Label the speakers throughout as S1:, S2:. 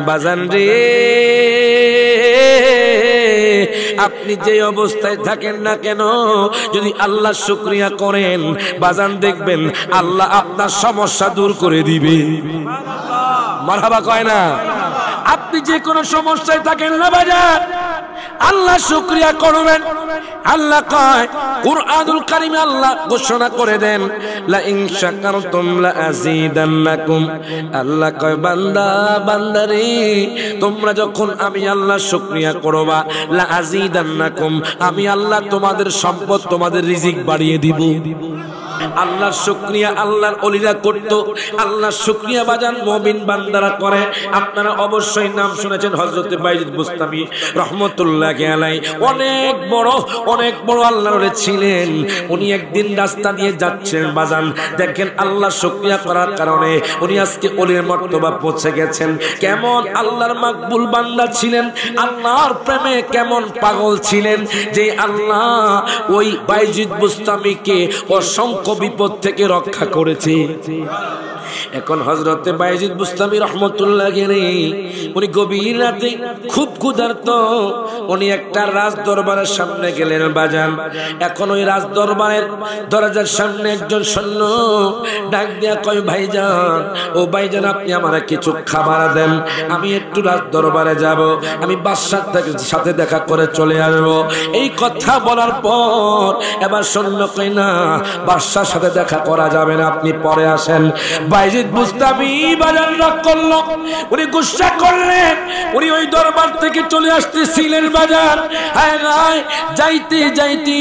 S1: বাজান রে, আপনি যে অবস্থায় থাকেন না কেন, যদি আল্লাহ শুকরিয়া করেন বাজান, দেখবেন আল্লাহ আপনার সমস্যা দূর করে দিবে। মারহাবা কয় না? আপনি যে কোনো সমস্যায় থাকেন না বাজান, আল্লাহ শুকরিয়া করবেন। আল্লাহ কয় কুরআনুল কারীমে আল্লাহ ঘোষণা করে দেন, লা ইন শাকারতুম লা আযীদান্নাকুম। আল্লাহ কয় বান্দা বান্দারে, তোমরা যখন আমি আল্লাহ শুকরিয়া করবা, লা আযীদান্নাকুম, আমি আল্লাহ তোমাদের সম্পদ, তোমাদের রিজিক বাড়িয়ে দিব। আল্লাহর শুকরিয়া আল্লাহর ওলিরা করত, আল্লাহর শুকরিয়া বাজান মুমিন বান্দারা করে। আপনারা অবশ্যই নাম শুনেছেন হযরত বাইজিদ বুস্তামি রহমাতুল্লাহি আলাইহি, অনেক বড় আল্লাহর ওলি ছিলেন। উনি একদিন রাস্তা দিয়ে যাচ্ছেন বাজান, দেখেন আল্লাহর শুকরিয়া করার কারণে উনি আজকে ওলির মর্তবা পৌঁছে গেছেন। কেমন আল্লাহর মাকবুল বান্দা ছিলেন, আল্লাহর প্রেমে কেমন পাগল ছিলেন, যে আল্লাহ ওই বাইজিদ বুস্তামিকে অসংখ্য বিপদ থেকে রক্ষা করেছে। এখন হযরতে বাইজিদ বুস্তামি রাহমাতুল্লাহি আলাইহি উনি গভীর রাতে খুব ক্ষুধার্ত, উনি একটা রাজ দরবারের সামনে গেলেন বাজান। এখন ওই রাজ দরবারের দরজার সামনে একজন সৈন্য ডাক দিয়া কয়, ভাইজান, ও ভাইজান, আপনি আমারে কিছু খাবার দেন, আমি একটু রাজ দরবারে যাব, আমি বাদশার সাথে দেখা করে চলে আসবো। এই কথা বলার পর এবার সৈন্য কয়, না, বাদশার সাথে দেখা করা যাবে না, আপনি পরে আসেন। বাইজিদ বুস্তামি বাজার রাগ করল, উনি গুসা করলেন, উনি ওই দরবার থেকে চলে আসতেছিলেন বাজার। হায়, যাইতে যাইতে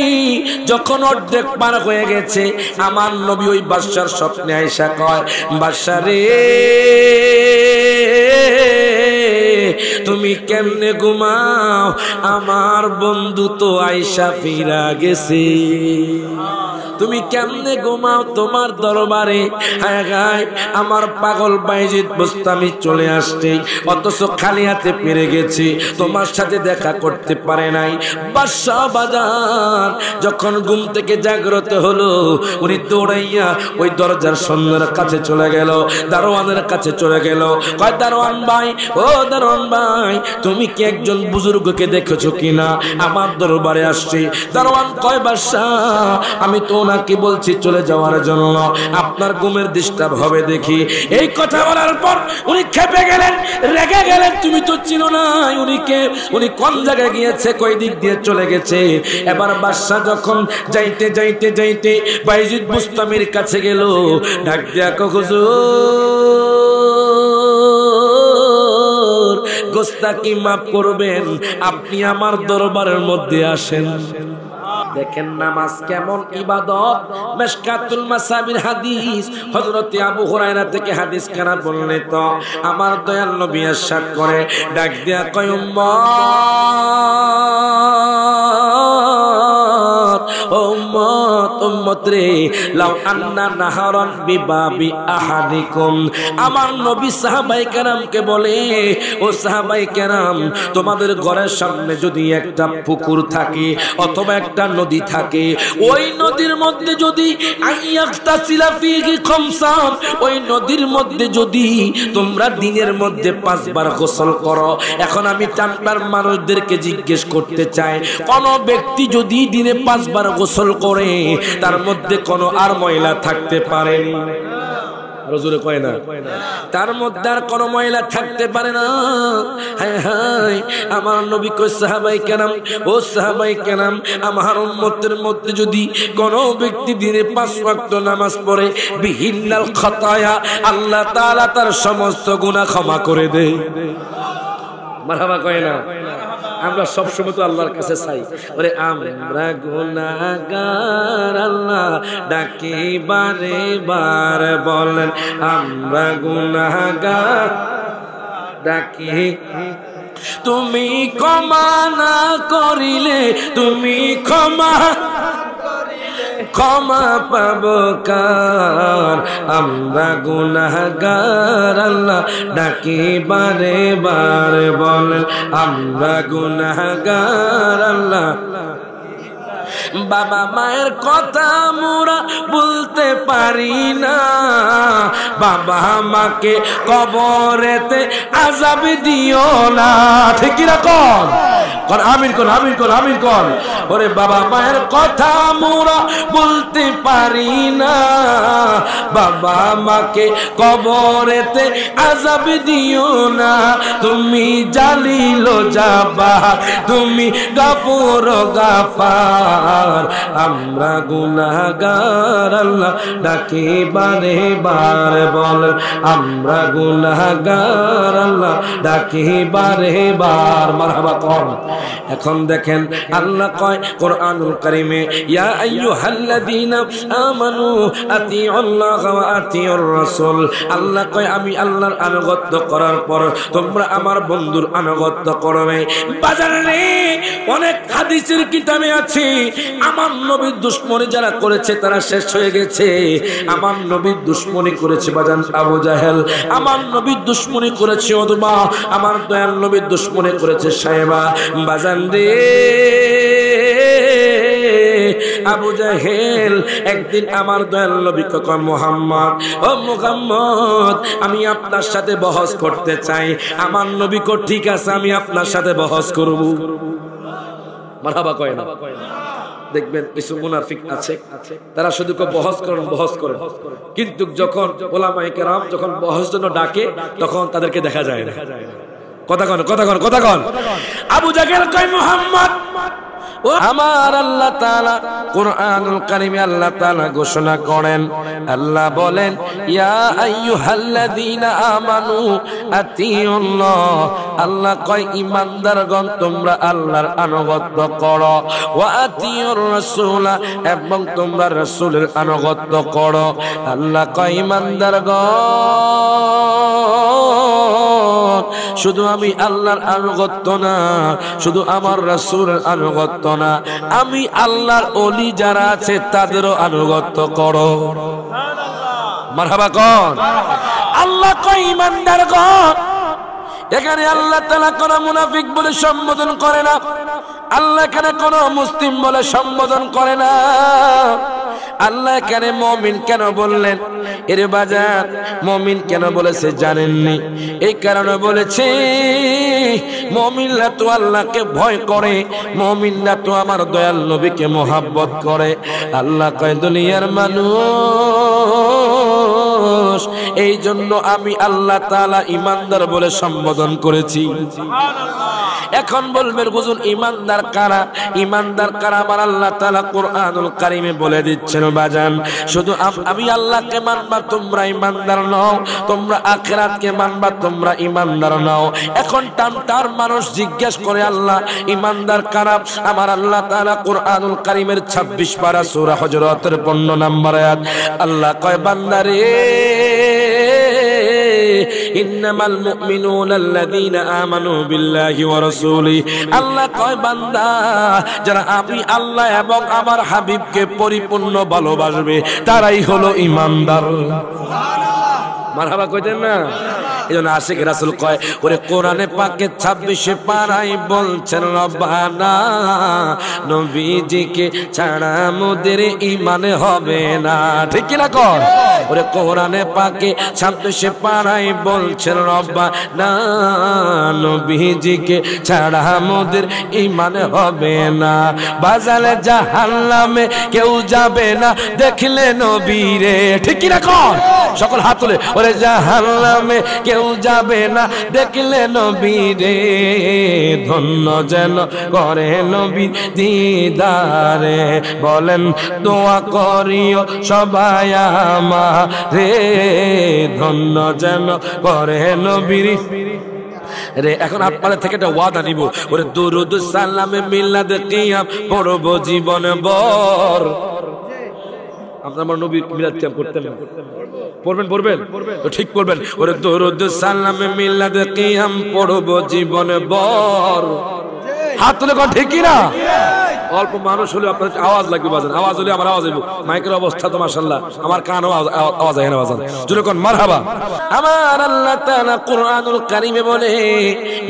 S1: যখন অর্ধেক পার হয়ে গেছে, আমার নবী ওই বাদশার স্বপ্নে আয়েশা কয়, বাদশা রে, তুমি কেমনে ঘুমাও, আমার বন্ধু তো আয়েশা ফিরা গেছে, তুমি কেমনে ঘুমাও তোমার দরবারে? হায়, আমার পাগল বাইজিদ বুস্তামি চলে আসছে, অথচ খালি হাতে পেরে গেছে, তোমার সাথে দেখা করতে পারে নাই। বাদশা বাজার যখন ঘুম থেকে জাগ্রত হলো, উনি দৌড়াইয়া ওই দরজার সৈন্যের কাছে চলে গেল, দারোয়ানের কাছে চলে গেল। কয়, দারোয়ান ভাই, ও দারোয়ান ভাই, তুমি কি একজন বুজুর্গকে দেখেছো কিনা, আমার দরবারে আসছে? দারোয়ান কয়, বাদশা, আমি তো ওনাকে বলছি চলে যাওয়ার জন্য, আপনার ঘুমের ডিস্টার্ব হবে দেখি। এই কথা বলার পর উনি খেপে গেলেন, রেগে গেলেন, তুমি তো চিনো না উনি কোন জায়গায় গিয়েছে, কই দিক দিয়ে চলে গেছে। এবার বাদশা যখন যাইতে বাইজিদ বুস্তামির কাছে গেল, ডাক দিয়া কয়, হুজুর, গোস্তাকি মাফ করবেন, আপনি আমার দরবারের মধ্যে আসেন। দেখেন নামাজ কেমন ইবাদত। মিশকাতুল মাসাবির হাদিস, হযরত আবু হুরায়রা থেকে হাদিস কানা বললে তো আমার দয়াল নবী ইরশাদ করে, ডাক দিয়া কয়, উম্মত রে, লাউ আন্না নাহারান বিবাবি আহাদিকুম। আমার নবী সাহাবায়ে কেরামকে বলে, ও সাহাবায়ে কেরাম, তোমাদের ঘরের সামনে যদি একটা পুকুর থাকে অথবা একটা নদী থাকে, ওই নদীর মধ্যে যদি আইয়াগতাসিলা ফিহি খামসান, ওই নদীর মধ্যে যদি তোমরা দিনের মধ্যে 5 বার গোসল করো। এখন আমি টানবার মানুষদেরকে জিজ্ঞেস করতে চাই, কোন ব্যক্তি যদি দিনে 5 বার গোসল করে, তার মধ্যে কোনো আর ময়লা থাকতে পারে? রজুরে কয় না, তার মধ্যে আর কোনো ময়লা থাকতে পারে না। হায়, আমার নবী কয়, সাহাবায়ে কেরাম, ও সাহাবায়ে কেরাম, আমার উম্মতের মধ্যে যদি কোনো ব্যক্তি দিনে 5 ওয়াক্ত নামাজ পড়ে, বিহিন্নাল খাতায়া, আল্লাহ তাআলা তার সমস্ত গুনাহ ক্ষমা করে দেয়। মারহাবা কয় না? আমরা সবসময় তো আল্লাহর কাছে চাই, ওরে আমরা গুনাহগার, আল্লাহ ডাকি বারে বার, বলেন আমরা গুনাহগার ডাকি, তুমি ক্ষমা না করিলে, তুমি ক্ষমা পাবো কার? আমরা গুনাহগার, আল্লাহ ডাকি বারে বার, বলেন আমরা গুনাহগার, আল্লাহ বাবা মায়ের কথা মোরা বলতে পারি না, বাবা মাকে কবরেতে আযাব দিও না। ঠিক কি না কোন? আমিন কোন, আমিন কোন, আমিন কোন। ওরে বাবা মায়ের কথা মোরা বলতে পারি না, বাবা মাকে কবরেতে আযাব দিও না। তুমি জালিল জাব্বার, তুমি গফুর গাফার, আমরা গুনাহগার আল্লাহ ডাকি বারে বার বলেন, আমরা গুনাহগার আল্লাহ ডাকি বারে বার। মারহাবা কর। এখন দেখেন আল্লাহ কয় কোরআনুল কারীমে, ইয়া আইয়ুহাল্লাযীনা আমানু আতিউল্লাহ ওয়া আতিউর রাসূল। আল্লাহ কয় আমি আল্লাহর আনুগত্য করার পর তোমরা আমার বন্ধুর আনুগত্য করবে। বাজারে অনেক হাদিসের কিতাবে আছে আমার নবীর দুশমনি যারা করেছে তারা শেষ হয়ে গেছে। আমার নবীর দুশমনি করেছে বাজান আবু জাহেল, আমার নবীর দুশমনি করেছে উতবা, আমার দয়াল নবীর দুশমনি করেছে সাইবা। বাজান রে আবু জাহেল একদিন আমার দয়াল নবীকে কয়, মুহাম্মদ, ও মুহাম্মদ আমি আপনার সাথে বহস করতে চাই। আমার নবী কয় ঠিক আছে আমি আপনার সাথে বহস করব। মারহাবা কয় না? দেখবেন কিছু মুনাফিক আছে তারা শুধু বহস করেন বহস করেন, কিন্তু যখন ওলামায়ে কেরাম যখন বহস জন্য ডাকে তখন তাদেরকে দেখা যায় না। কথা কন, কথা কন, কথা কন। আবু জাহেল কয়, মুহাম্মদ ও আমার আল্লাহ তাআলা কুরআনুল কারীমে আল্লাহ তাআলা ঘোষণা করেন, আল্লাহ বলেন ইয়া আইয়ুহাল্লাযীনা আমানু আতিউল্লাহ। আল্লাহ কয় ঈমানদারগণ তোমরা আল্লাহর আনুগত্য করো, ওয়া আতিউর রাসূল এবং তোমরা রাসূলের আনুগত্য করো। আল্লাহ কয় ঈমানদারগণ শুধু আমি আল্লাহর আনুগত্য না, শুধু আমার রাসূলের আনুগত্য না, আমি আল্লাহর ওলি যারা আছে তাদেরও আনুগত্য করো। মারহাবা কোন? আল্লাহ কয় ঈমানদারগণ। এখানে আল্লাহ তাআলা কোন মুনাফিক বলে সম্বোধন করে না, আল্লাহ এখানে কোন মুসলিম বলে সম্বোধন করে না। আল্লাহ এখানে মুমিন কেন বললেন? এর বাজার মুমিন কেন বলেছে জানেননি? এই কারণে বলেছে মুমিনরা তো আল্লাহকে ভয় করে, মুমিনরা তো আমার দয়াল নবীকে মহব্বত করে। আল্লাহ কয় দুনিয়ার মানুষ, এই জন্য আমি আল্লাহ তাআলা ঈমানদার বলে সম্বোধন করেছি। এখন বলবেন হুজুর ঈমানদার কারা? ঈমানদার কারা আমার আল্লাহ তাআলা কুরআনুল কারীমে বলে দিচ্ছেন বাজান, শুধু আমি আল্লাহকে মানবা তোমরা ঈমানদার নও, তোমরা আখিরাতকে মানবা তোমরা ঈমানদার নও। এখন টামটার মানুষ জিজ্ঞেস করে আল্লাহ ঈমানদার কারা? আমার আল্লাহ তাআলা কুরআনুল কারীমের 26 পারা সূরা হুজুরাতের 15 নম্বর আয়াত আল্লাহ কয় বান্দারে ইন্নামাল মুমিনুনা আল্লাযীনা আমানু বিল্লাহি ওয়া রাসূলিহি। আল্লাহ কয় বান্দা যারা আমি আল্লাহ এবং আমার হাবিবকে পরিপূর্ণ ভালোবাসবে তারাই হলো ঈমানদার। সুবহানাল্লাহ, মারহাবা কইতেন না? এজন্য আশিক রাসূল কয় ওরে কোরআনে পাকে 26 পারায় বলছেন রব্বানা নবীজিকে ছাড়া মোদের ঈমান হবে না। ঠিক কি না কর? ওরে কোরআনে পাকে 26 পারায় বলছেন রব্বানা নবীজিকে ছাড়া মোদের ঈমান হবে না। বাজালে জাহান্নামে কেউ যাবে না দেখলে নবীরে। ঠিক কি না কর? সকল হাত তুলে ওরে জাহান্নামে কেউ যাবে না দেখলে নবীরে, ধন্য যেন করে নবী দিদারে। বলেন দোয়া করিও সবাই আমারে, ধন্য যেন করে নবীর রে। এখন আপনাদের থেকে একটা ওয়াদা নিব, ওরে দুরুদ সালামে মিলাদ কিয়াম পড়ব জীবন ভর। আপনারা আমার নবীর মিলাদ কিয়াম করতেন না? পড়বেন পড়বেন তো ঠিক পড়বেন। ওরে দরুদ সালামে মিলাদ কিয়াম পড়ব জীবন ভর। হাত তুলে কোন ঠিক কি না? অল্প মানুষ হলে আপনার আওয়াজ লাগবে বাজান, আওয়াজ হলে আমার আওয়াজ হইব। মাইকের অবস্থা তো মাশাআল্লাহ, আমার কানও আওয়াজ হয় না বাজান। জোরে কোন মারহাবা। আমার আল্লাহ তাআলা কুরআনুল কারীমে বলে,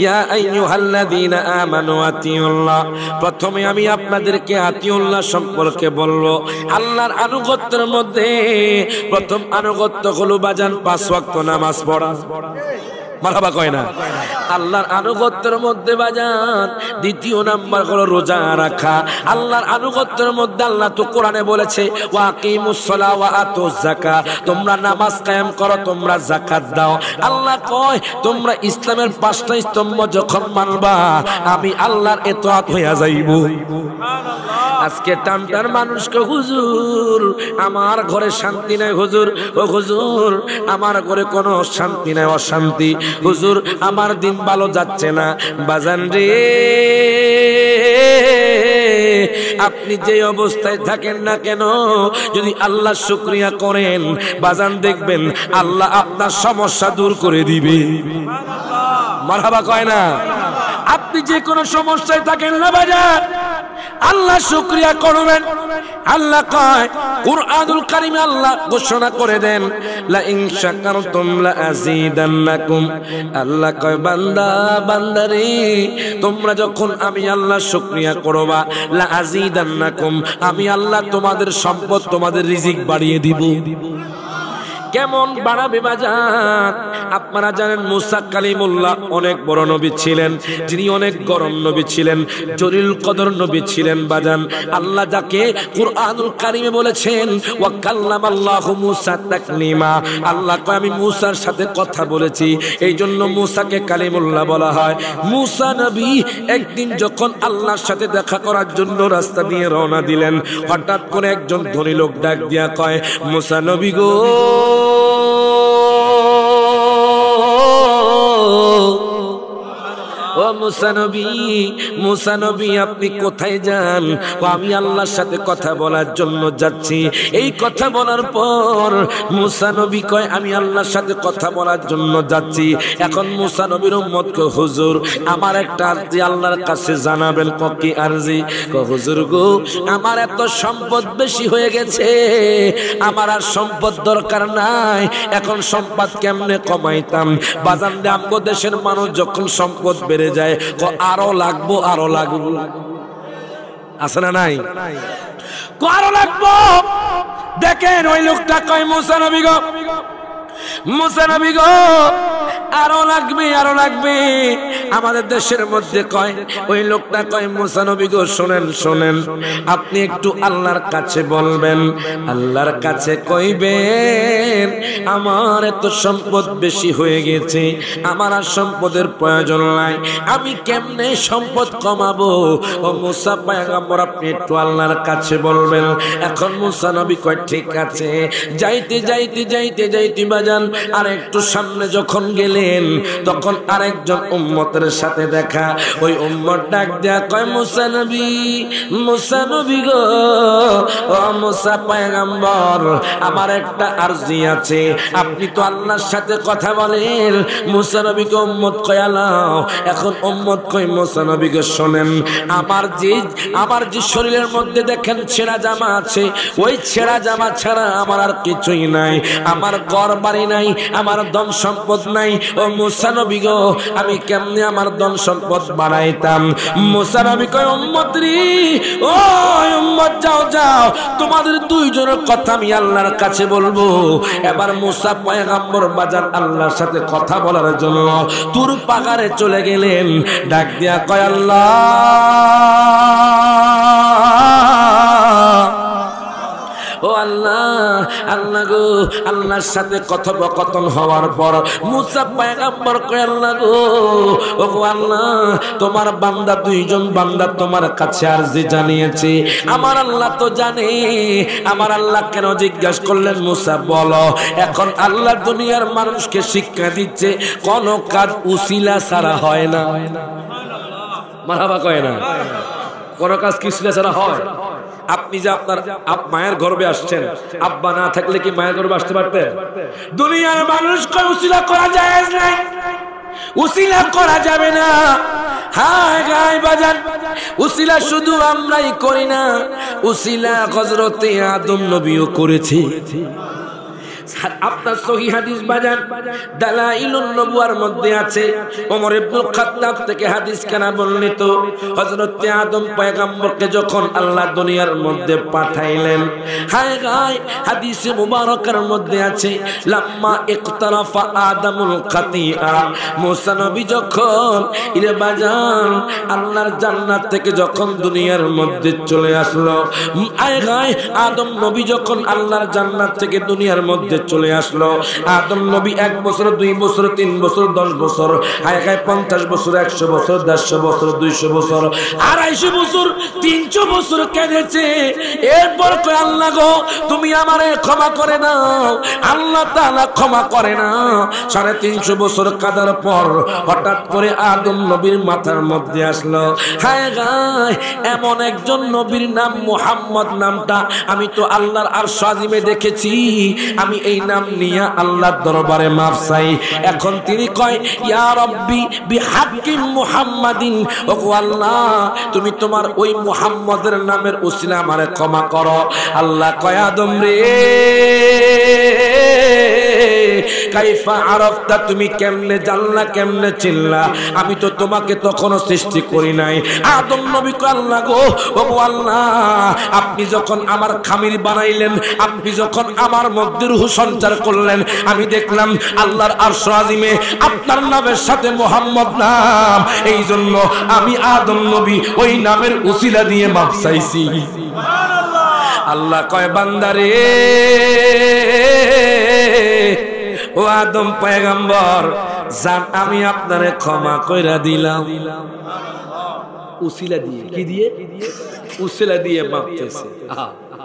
S1: ইয়া আইয়ুহাল্লাযীনা আমানু আতিউল্লাহ। প্রথমে আমি আপনাদেরকে আতিউল্লাহ সম্পর্কে বলবো। আল্লাহর আনুগত্যের মধ্যে প্রথম আনুগত্য হলো বাজান 5 ওয়াক্ত নামাজ পড়া। মারহাবা কয় না? আল্লাহর আনুগত্যের মধ্যে বাজান দ্বিতীয় নাম্বার হলো রোজা রাখা। আল্লাহর আনুগত্যের মধ্যে আল্লাহ তো কোরআনে বলেছে, ওয়াকিমুস সালাহ ওয়া আতুজ যাকাত, তোমরা নামাজ কায়েম করো, তোমরা যাকাত দাও। আল্লাহ কয় তোমরা ইসলামের 5টা স্তম্ভ যখন মানবা আমি আল্লাহর ইতাআত হইয়া যাইব। আজকে টানটার মানুষকে, হুজুর আমার ঘরে শান্তি নাই, হুজুর ও হুজুর আমার ঘরে কোনো শান্তি নাই, অশান্তি, হুজুর আমার দিন ভালো যাচ্ছে না। বাজান রে, আপনি যে অবস্থায় থাকেন না কেন যদি আল্লাহ শুকরিয়া করেন বাজান দেখবেন আল্লাহ আপনার সমস্যা দূর করে দিবে। মারহাবা কয় না? আপনি যে কোনো সমস্যায় থাকেন না বাজান, আল্লাহ শুকরিয়া করবেন। আল্লাহ কয় কুরআনুল কারীমে আল্লাহ ঘোষণা করে দেন, লা ইন শাকারতুম লা আযীদান্নাকুম। আল্লাহ কয় বান্দা বান্দারে তোমরা যখন আমি আল্লাহ শুকরিয়া করবা, লা আযীদান্নাকুম, আমি আল্লাহ তোমাদের সম্পদ তোমাদের রিজিক বাড়িয়ে দিব। কেমন বাড়াবে বাজান? আপনারা জানেন মুসা কালিমুল্লাহ অনেক বড় নবী ছিলেন, যিনি অনেক গরম নবী ছিলেন, জলিল কদর নবী ছিলেন বাজান। আল্লাহ যাকে কুরআনুল কারীমে বলেছেন ওয়া কাল্লামাল্লাহু মুসা তাকলিমা, আল্লাহ কয় আমি মুসার সাথে কথা বলেছি, এই জন্য মুসাকে কালিমুল্লাহ বলা হয়। মুসা নবী একদিন যখন আল্লাহর সাথে দেখা করার জন্য রাস্তা দিয়ে রওনা দিলেন, হঠাৎ করে একজন ধনী লোক ডাক দিয়া কয়, মুসা নবী গো, ও মুসা নবী, মুসা নবী আপনি কোথায় যান? আমি আল্লাহর সাথে কথা বলার জন্য যাচ্ছি। এই কথা বলার পর মুসা নবী কয় আমি আল্লাহর সাথে কথা বলার জন্য যাচ্ছি। এখন মুসা নবীর উম্মত কয়, হুজুর আমার একটা আরজি আল্লাহর কাছে জানাবেন। কি আরজি? হুজুর গো, আমার এত সম্পদ বেশি হয়ে গেছে, আমার আর সম্পদ দরকার নাই, এখন সম্পদ কেমনে কমাইতাম? বাজান দে আমগো দেশের মানুষ যখন সম্পদ বেড়ে যায় আরো লাগবো, আরো লাগবো, আছে না নাই? আরো লাগবো। দেখেন ওই লোকটা কয় মুসা নবী গো, মুসা নবী গো আরো লাগবে, আরো লাগবে। আমাদের দেশের মধ্যে কয় ওই লোকটা কয় মুসা নবী গো শোনেন, শোনেন, আপনি একটু আল্লাহর কাছে বলবেন, আল্লাহর কাছে কইবেন আমার এত সম্পদ বেশি হয়ে গেছে, আমার আর সম্পদের প্রয়োজন নাই, আমি কেমনে সম্পদ কমাবো? ও মুসা পয়গম্বর আপনি একটু আল্লাহর কাছে বলবেন। এখন মুসা নবী কয় ঠিক আছে। যাইতে যাইতে যাইতে যাইতে বাজান আর একটু সামনে যখন গেলেন তখন আরেকজন উম্মতের সাথে দেখা। ওই উম্মত ডাক দেয়া কয় মুসা নবী, মুসা নবী গো, ও মুসা পয়গম্বর আমার একটা আরজি আছে, আপনি তো আল্লাহর সাথে কথা বলেন। মুসা নবীকে উম্মত কয় আলাও। এখন উম্মত কয় মুসা নবীকে শোনেন, আমার যে শরীরের মধ্যে দেখেন ছেঁড়া জামা আছে, ওই ছেঁড়া জামা ছাড়া আমার আর কিছুই নাই, আমার ঘর বাড়ি নাই, আমার ধন সম্পদ নাই। ও মুসা নবী গো আমি কেমনে আমার ধন সম্পদ বাড়াইতাম? মুসা নবী কয় উম্মত রে, ও উম্মত যাও যাও, তোমাদের দুইজনের কথা আমি আল্লাহর কাছে বলবো। এবার মুসা পয়গম্বর বাজার আল্লাহর সাথে কথা বলার জন্য তুর পাহাড়ে চলে গেলেন। ডাক দিয়া কয় আল্লাহ, ও আল্লাহ, আল্লাহ গো, আল্লাহর সাথে কথোপকথন হওয়ার পর মুসা পয়গম্বর কয় আল্লাহ গো, ও গো আল্লাহ, তোমার বান্দা দুইজন বান্দা তোমার কাছে আরজি জানিয়েছে, আমার আল্লাহ তো জানে। আমার আল্লাহ কেন জিজ্ঞাসা করলেন? মুসা বলো। এখন আল্লাহ দুনিয়ার মানুষকে শিক্ষা দিচ্ছে কোন কাজ উসিলা ছাড়া হয় না। মারহাবা কয় না? কোন কাজ কি উসিলা ছাড়া হয়? আপনি যে আপনার মায়ের গর্ভে আসছেন, আব্বা না থাকলে কি মায়ের গর্ভে আসতে পারতেন? দুনিয়ার মানুষকে উসিলা করা যায় নাই, উসিলা করা যাবে না। হায় গায় বাজান, উসিলা শুধু আমরাই করি না, উসিলা হযরতে আদম নবীও করেছে। আপনার সহিহ হাদিস বাজান দালাইলুন নবুয়ার মধ্যে আছে, ওমর ইবনে খাত্তাব থেকে হাদিস কানা বর্ণিত, হযরত আদম পয়গম্বরকে যখন আল্লাহ দুনিয়ার মধ্যে পাঠাইলেন, হায় গায় হাদিসে মুবারকার মধ্যে আছে, লাম্মা ইকতারাফা আদমুল খাতিয়া, মুসা নবী যখন ইরে বাজান আল্লাহর জান্নাত থেকে যখন দুনিয়ার মধ্যে চলে আসলো, হায় গায় আদম নবী যখন আল্লাহর জান্নাত থেকে দুনিয়ার মধ্যে চলে আসলো, আদম নবী 1 বছর 2 বছর 3 বছর 10 বছর, হায় হায় 50 বছর 100 বছর 150 বছর 200 বছর 250 বছর 300 বছর কেঁদেছে। এরপর কয় আল্লাহ গো তুমি আমারে ক্ষমা করে দাও, আল্লাহ তাআলা ক্ষমা করে না। 350 বছর কাঁদার পর হঠাৎ করে আদম নবীর মাথার মধ্যে আসলো, হায় হায় এমন একজন নবীর নাম মুহাম্মদ নামটা আমি তো আল্লাহর আরশ আজিমে দেখেছি, আমি এই নাম নিয়ে আল্লাহর দরবারে মাফ চাই। এখন তিনি কয় ইয়া রাব্বি বিহাক্কি মুহাম্মাদিন, ওগো আল্লাহ তুমি তোমার ওই মুহাম্মদের নামের উসিলা আমারে ক্ষমা করো। আল্লাহ কয় আদম রে কাইফা আরাফতা, তুমি কেমনে জানলা কেমনে চিনলা, আমি তো তোমাকে তখনো সৃষ্টি করি নাই। আদম নবী কয় আল্লাহ গো ওগো আল্লাহ আপনি যখন আমার খামির বানাইলেন, আপনি যখন আমার মধ্যে রূহ সঞ্চার করলেন, আমি দেখলাম আল্লাহর আরশ আজিমে আপনার নামের সাথে মুহাম্মদ নাম, এই জন্য আমি আদম নবী ওই নামের উসিলা দিয়ে মাফ চাইছি। আল্লাহ কয় বান্দারে ও আদম পয়গম্বর জান আমি আপনারে ক্ষমা কইরা দিলাম, উসিলা দিয়ে। কি দিয়ে? উসিলা দিয়ে মাফ চাইছে।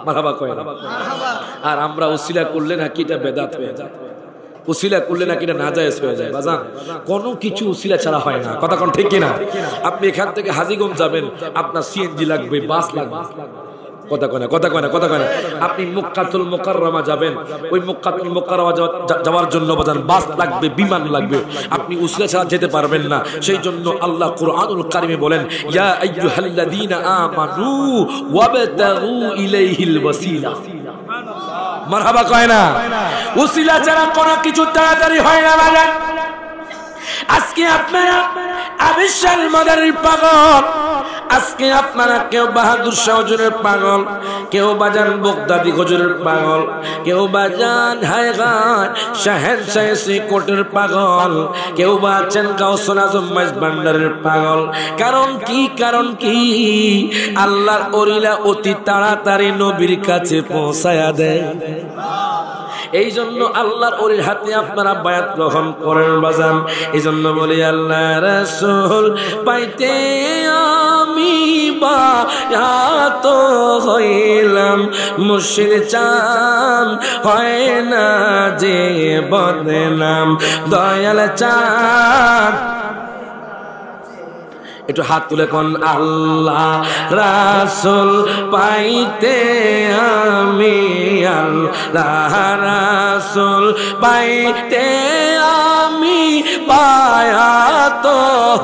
S1: মারহাবা কয় না। আর আমরা উসিলা করলে না কিটা বেদাত হয়ে যায়, উসিলা করলে না কিটা নাজায়েজ হয়ে যায়। বাজান কোনো কিছু উসিলা ছাড়া হয় না, কথা কোন ঠিক কিনা? আপনি এখান থেকে হাজীগঞ্জ যাবেন, আপনার সিএনজি লাগবে, বাস লাগবে, কথা কয় না, কথা কয় না, কথা কয় না। আপনি মক্কাতুল মুকাররমা যাবেন, ওই মক্কাতুল মুকাররমা যাওয়ার জন্য বাজান বাস লাগবে, বিমান লাগবে, আপনি উসিলা ছাড়া যেতে পারবেন না। সেই জন্য আল্লাহ কুরআনুল কারিমে বলেন ইয়া আইয়ুহাল্লাযীনা আমানু ওয়াবতাগু ইলাইহিল ওয়াসিলা। মারহাবা কয় না। উসিলা ছাড়া কোনো কিছু তাড়াতাড়ি হয় না বাজান। আজকে আপনারা আবিশাল মাদারীর পাগল, আজকে আপনারা কেউ বাহাদুর শাহ হুজুরের পাগল, কেউ বাজান বগদাদি হুজুরের পাগল, কেউ বাজান হায় গায় শাহেনশাহ শ্রীকোটের পাগল, কেউ বাজান গাউসুল আজম মাইজ ভান্ডারের পাগল। কারণ কি? কারণ কি? আল্লাহর ওলিরা অতি তাড়াতাড়ি নবীর কাছে পৌঁছায়া দেয়। এই জন্য আল্লাহর ওলির হাতে আপনারা বায়াত গ্রহণ করেন বাজান। এই জন্য বলি আল্লাহ রাসূল পাইতে আমি বায়াত হইলাম, মুর্শিদ চান হয় না যে বদনাম, দয়াল চান। একটু হাত তুলে কোন আল্লাহ রাসূল পাইতে আমি, আল্লাহ রাসূল পাইতে আমি বায়াত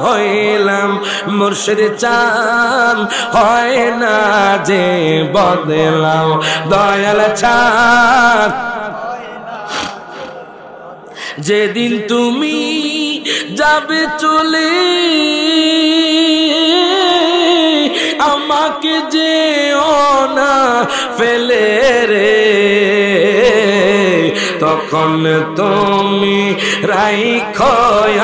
S1: হইলাম, মুর্শিদ চান হয় না যে বদলাম, দয়াল চান। যেদিন তুমি যাবে চলে আমাকে যেও না ফেলে রে, তখন তুমি রাইখো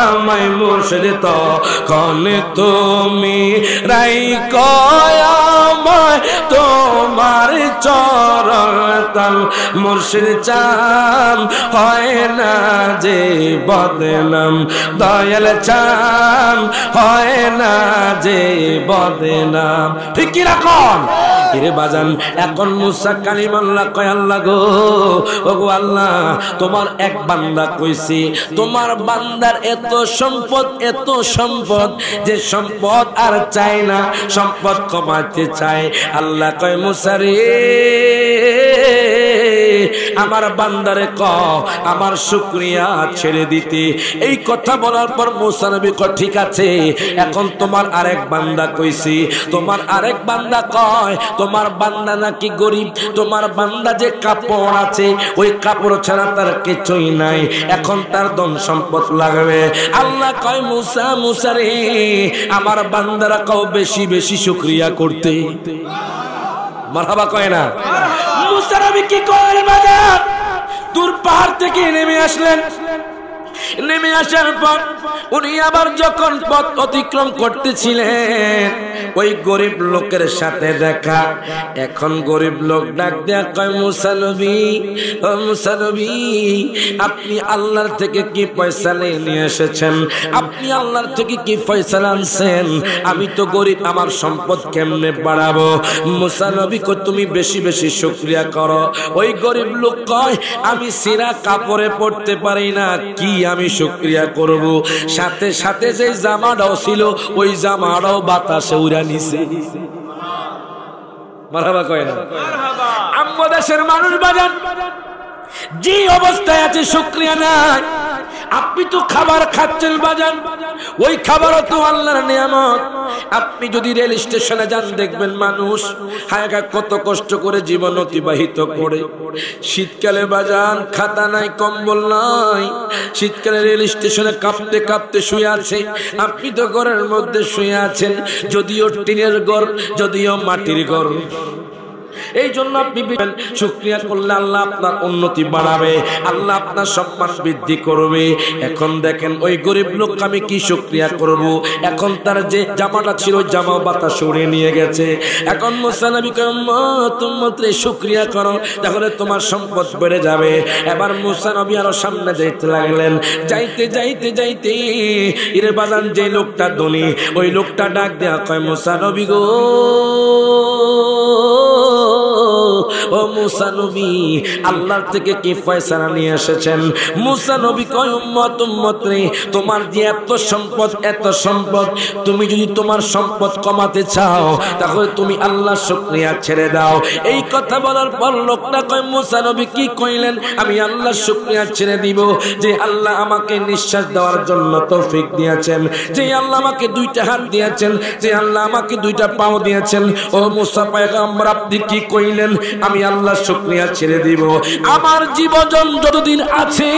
S1: আমায় মুর্শিদ, তখন তুমি রাইখো আমায় তোমার চরণ তল, মুর্শিদ চান হয় না যে বদনাম, দয়াল চান হয় না যে বদনাম। ঠিক কি রাখন এরে বাজান। এখন মুসা কালিমাল্লাহ কয় আল্লাহ গো ওগো আল্লাহ তোমার এক বান্দা কইছি, তোমার বান্দার এত সম্পদ, এত সম্পদ যে সম্পদ আর চাই না, সম্পদ কমাতে চায়। আল্লাহ কয় মুসা রে আমার বান্দারে কও আমার শুকরিয়া ছেড়ে দিতে। এই কথা বলার পর মুসা নবী কয় ঠিক আছে, এখন তোমার আরেক বান্দা কইছি, তোমার আরেক বান্দা কয় তোমার বান্দা নাকি গরিব, তোমার বান্দা যে কাপড় আছে ওই কাপড় ছাড়া তার কিছুই নাই, এখন তার ধন সম্পদ লাগবে। আল্লাহ কয় মুসা মুসা রে আমার বান্দারা কও বেশি বেশি শুকরিয়া করতে। মারহাবা কয় না? মুসা নবী কি করেন বাজার দূর পাহাড় থেকে নেমে আসলেন। নেমে আসার পর উনি আবার যখন পথ অতিক্রম করতেছিলেন ওই গরিব লোকের সাথে দেখা। এখন গরিব লোক ডাক দেয়া কয় মুসা নবী, ও মুসা নবী আপনি আল্লাহর থেকে কি ফয়সালা নিয়ে এসেছেন? আপনি আল্লাহর থেকে কি ফয়সালা আনছেন? আমি তো গরিব, আমার সম্পদ কেমনে বাড়াবো? মুসা নবী কয় তুমি বেশি বেশি শুকরিয়া করো। ওই গরিব লোক কয় আমি সিরা কাপড়ে পড়তে পারি না, কি আমি শুকরিয়া করব? সাথে সাথে যে জামাটাও ছিল ওই জামাটাও বাতাসে উড়া নিছে। মারহাবা কয় না? আম্মা দেশের মানুষ বাজান যে অবস্থায় আছে শুকরিয়া নাই। আপনি তো খাবার খাচ্ছেন বাজান, ওই খাবারও তো আল্লাহর নিয়ামত। আপনি যদি রেল স্টেশনে যান দেখবেন মানুষ হায়গা কত কষ্ট করে জীবন অতিবাহিত করে। শীতকালে বাজান খাতা নাই কম্বল নাই, শীতকালে রেল স্টেশনে কাঁপতে কাঁপতে শুয়ে আছে। আপনি তো ঘরের মধ্যে শুয়ে আছেন, যদিও টিনের ঘর, যদিও মাটির ঘর। এই জন্য আপনি শুকরিয়া করলে আল্লাহ আপনার উন্নতি বাড়াবে, আল্লাহ আপনার সম্মান বৃদ্ধি করবে। এখন দেখেন ওই গরিব লোক আমি কি শুকরিয়া করব? এখন তার যে জামাটা ছিল জামা বাতাস উড়িয়ে নিয়ে গেছে। এখন মুসা নবী কয় উম্মতে শুকরিয়া করো তাহলে তোমার সম্পদ বেড়ে যাবে। এবার মুসা নবী আরো সামনে যাইতে লাগলেন। যাইতে যাইতে যাইতে ইরে বাজান যে লোকটা ধনী ওই লোকটা ডাক দেয়া কয় মুসা নবী গো, ও মুসা নবী আল্লাহর থেকে কি ফয়সালা নিয়ে এসেছেন? মুসা নবী কয় উম্মত রে তোমার যে এত সম্পদ, তুমি যদি তোমার সম্পদ কমাতে চাও তাহলে তুমি আল্লাহর শুকরিয়া ছেড়ে দাও। এই কথা বলার পর লোকটা কয় মুসা নবী কি কইলেন? আমি আল্লাহর শুকরিয়া ছেড়ে দিব যে আল্লাহ আমাকে নিঃশ্বাস দেওয়ার জন্য তৌফিক দিয়েছেন, যে আল্লাহ আমাকে দুইটা হাত দিয়েছেন, যে আল্লাহ আমাকে দুইটা পাও দিয়েছেন। ও মুসা পয়গম্বর আপনি কি কইলেন? আমি আল্লাহর শুকরিয়া ছেড়ে দিব। আমার জীবন যতদিন আছে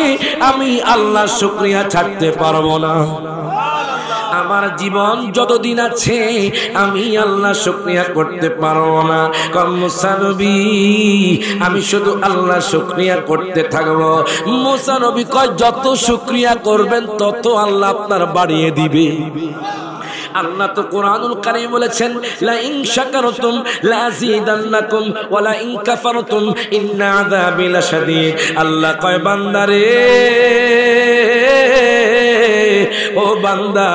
S1: আমি আল্লাহর শুকরিয়া ছাড়তে পারবো না। আমার জীবন যতদিন আছে আমি আল্লাহর শুকরিয়া করতে পারবো না। মুসা নবী আমি শুধু আল্লাহর শুকরিয়া করতে থাকবো। মুসা নবী কয় যত শুকরিয়া করবেন তত আল্লাহ আপনার বাড়িয়ে দিবে। আল্লাহ তো কোরআনুল কারীম বলেছেন লা ইন শাকারতুম লাযীদান্নাকুম ওয়া লা ইন কাফারতুম ইন্না আযাবি লাশাদীদ। আল্লাহ কয় বান্দারে, ও বান্দা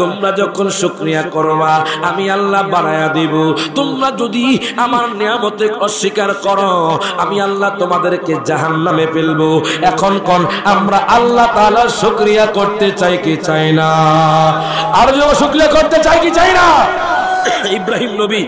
S1: তোমরা যখন শুকরিয়া করবা আমি আল্লাহ বাড়ায়া দিব। তোমরা যদি আমার নিয়ামতে অস্বীকার করো আমি আল্লাহ তোমাদেরকে জাহান্নামে ফেলবো। এখন কোন আমরা আল্লাহ তাআলার শুকরিয়া করতে চাই কি চাই না? আর যে শুকরিয়া করতে চাই কি চাই না? ইব্রাহিম নবী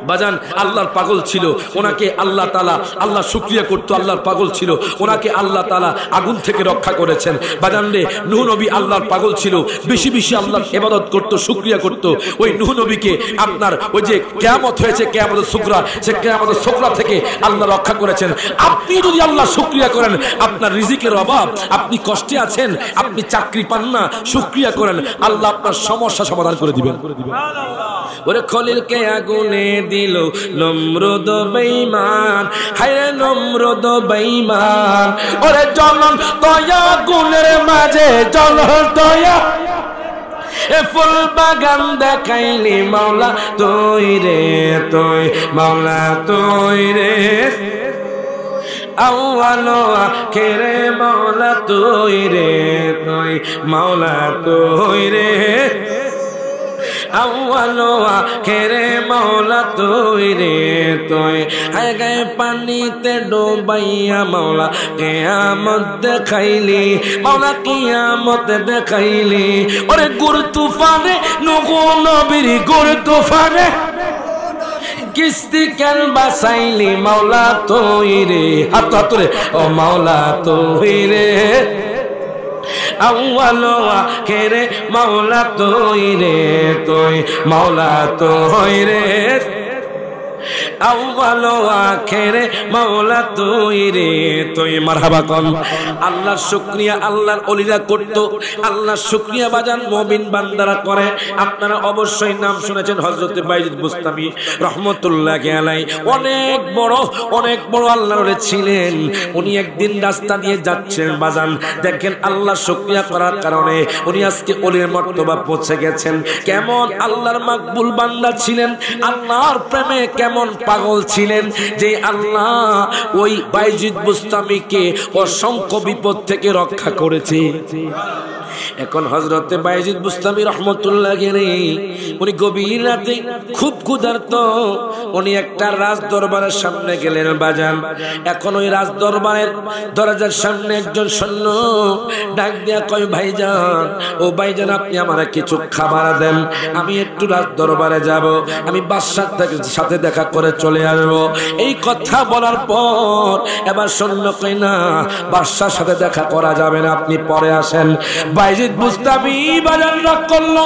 S1: বাজান আল্লাহর পাগল ছিল, ওনাকে আল্লাহ তাআলা আল্লাহ শুকরিয়া করতো, আল্লাহর পাগল ছিল, ওনাকে আল্লাহ তাআলা আগুন থেকে রক্ষা করেছেন। বাজান রে নূহ নবী আল্লাহর পাগল ছিল, বেশি বেশি আল্লাহর ইবাদত করতো, শুকরিয়া করতো। ওই নূহ নবীকে আপনার ওই যে কিয়ামত হয়েছে, কিয়ামতের সুগরা, সে কিয়ামতের সুগরা থেকে আল্লাহ রক্ষা করেছেন। আপনি যদি আল্লাহ শুকরিয়া করেন, আপনার রিজিকের অভাব, আপনি কষ্টে আছেন, আপনি চাকরি পান না, শুকরিয়া করেন, আল্লাহ আপনার সমস্যা সমাধান করে দিবেন। ওরে খলিলকে আগুনে দিল নমরুদ বেঈমান, হায় নমরুদ বেঈমান। ওরে জ্বলন দয়া গুণের মাঝে জ্বলন দয়া এ ফুল বাগান দেখাইলি মাওলা তুই রে তুই, মাওলা তুই রে আউয়ালো আখিরে মাওলা তুই রে তুই, মাওলা তুই রে আউয়ালো আখিরে মাওলা তুই রে তুই। হায় গায়ে পানিতে ডুবাইয়া মাওলা কিয়ামত দেখাইলি, মাওলা কিয়ামত দেখাইলি। ওরে গুর তুফানে নূহ নবীর গুর তুফানে কিস্তি কেন বাসাইলি মাওলা তুই রে, হাত হাতরে ও মাওলা তুই রে, আউয়াল আখিরে মাওলা তুই রে, তুই মাওলা তুই রে, আউয়াল আখিরে মাওলা তুই রে, তুই মারহাবা কোন। আল্লাহর শুকরিয়া আল্লাহর ওলিরা করত, আল্লাহর শুকরিয়া বাজান মুমিন বান্দারা করে। আপনারা অবশ্যই নাম শুনেছেন হযরত বাইজিদ বুস্তামি রহমাতুল্লাহি আলাইহি, অনেক বড় আল্লাহর ওলি ছিলেন। উনি একদিন রাস্তা দিয়ে যাচ্ছেন বাজান, দেখেন আল্লাহর শুকরিয়া করার কারণে উনি আজকে ওলির মর্তবা পৌঁছে গেছেন। কেমন আল্লাহর মাকবুল বান্দা ছিলেন, আল্লাহর প্রেমে কেমন পাগল ছিলেন যে আল্লাহ ওই বাইজিদ বুস্তামিকে অসংখ্য বিপদ থেকে রক্ষা করেছে। এখন হযরতে বাইজিদ বুস্তামি রহমাতুল্লাহি আলাইহি উনি গভীর রাতে খুব ক্ষুধার্ত, উনি একটা রাজ দরবারের সামনে গেলেন বাজান। এখন ওই রাজ দরবারের দরজার সামনে একজন সৈন্য ডাক দিয়া কয়, ভাইজান ও ভাইজান আপনি আমারে কিছু খাবার দেন, আমি একটু রাজ দরবারে যাব, আমি বাদশার সাথে দেখা করে চলে আসবো। এই কথা বলার পর এবার সৈন্য কয়, না বাদশার সাথে দেখা করা যাবে না, আপনি পরে আসেন। বাইজিদ বুস্তামি বাজান রাগ করলো,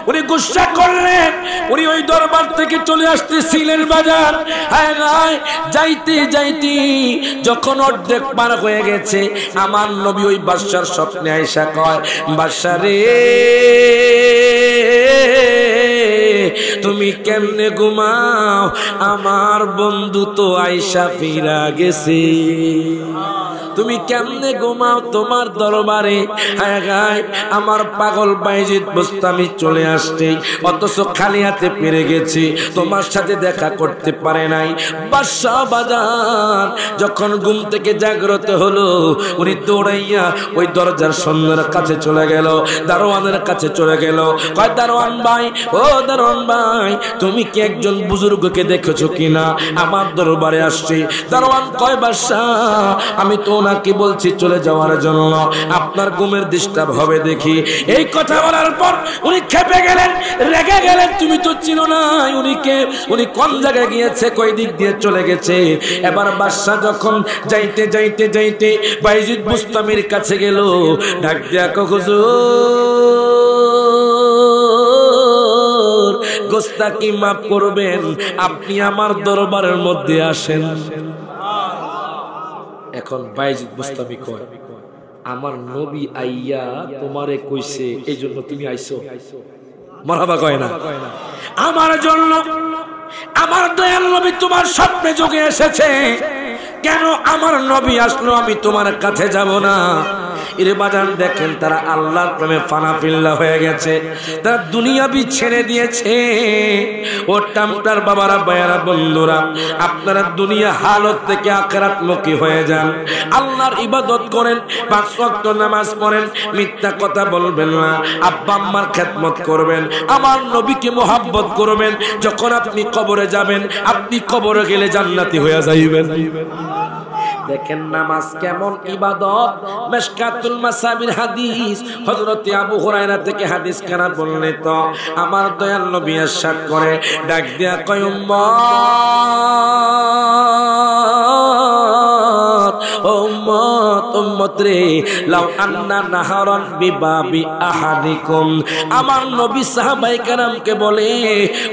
S1: উনি গুসা করলেন, উনি ওই দরবার থেকে চলে আসতেছিলেন বাজান। হায় হায়, যাইতে যাইতে যখন অর্ধেক পার হয়ে গেছে, আমার নবী ওই বাদশার স্বপ্নে আয়েশা কয়, বাদশা রে তুমি কেমনে ঘুমাও, আমার বন্ধু তো আয়েশা ফিরা গেছে, তুমি কেমনে ঘুমাও তোমার দরবারে। হায় হায়, আমার পাগল বাইজিদ বুস্তামি চলে আসছে, অথচ খালি হাতে পেরে গেছি, তোমার সাথে দেখা করতে পারে নাই। বাদশা বাজার যখন ঘুম থেকে জাগ্রত হলো, উনি দৌড়াইয়া ওই দরজার সৈন্যের কাছে চলে গেল, দারোয়ানের কাছে চলে গেল, কয় দারোয়ান ভাই, ও দারোয়ান ভাই তুমি কি একজন বুজুর্গকে দেখেছো কিনা, আমার দরবারে আসছে। দারোয়ান কয়, বাদশা আমি তো ওনাকে বলছি চলে যাওয়ার জন্য, আপনার ঘুমের ডিস্টার্ব হবে দেখি। এই কথা বলার পর উনি খেপে গেলেন, রেগে গেলেন, তুমি তো চিনো না উনিকে, উনি কোন জায়গায় গিয়েছে, কই দিক দিয়ে চলে গেছে। এবার বাদশা যখন যাইতে যাইতে যাইতে বাইজিদ বুস্তামির কাছে গেল, ডাক দিয়া কয়, হুজুর গোস্তাকি মাফ করবেন, আপনি আমার দরবারের মধ্যে আসেন। এখন বাইজিদ বুস্তামি কয়, আমার নবী আইয়া তোমারে কইছে এই জন্য তুমি আইছো? মারহাবা কয় না, আমার জন্য আমার দয়াল নবী তোমার স্বপ্নে যোগে এসেছে, কেন আমার নবী আসলো আমি তোমার কাছে যাব না? এর বাজান দেখেন, তারা আল্লাহর প্রেমে ফানা ফিল্লা হয়ে গেছে, তারা দুনিয়াবি ছেড়ে দিয়েছে। ও টামটার বাবারা, ভাইয়ারা, বন্ধুরা, আপনারা দুনিয়া হালত থেকে আখিরাত মুখী হয়ে যান, আল্লাহর ইবাদত করেন, 5 ওয়াক্ত নামাজ পড়েন, মিথ্যা কথা বলবেন না, আব্বা আম্মার খেদমত করবেন, আমার নবীকে মোহাব্বত করবেন। যখন আপনি কবরে যাবেন, আপনি কবরে গেলে জান্নাতি হয়ে যাইবেন। দেখেন নামাজ কেমন ইবাদত। মিশকাতুল মাসাবির হাদিস, হযরত আবু হুরায়রা থেকে হাদিস কারা বর্ণিত। আমার দয়াল নবী ইরশাদ করে, ডাক দিয়া কয়, উম্মত উম্মত রে, লাউ আন্না নাহারান বিবাবি আহাদিকুম। আমার নবী সাহাবায়ে কেরামকে বলে,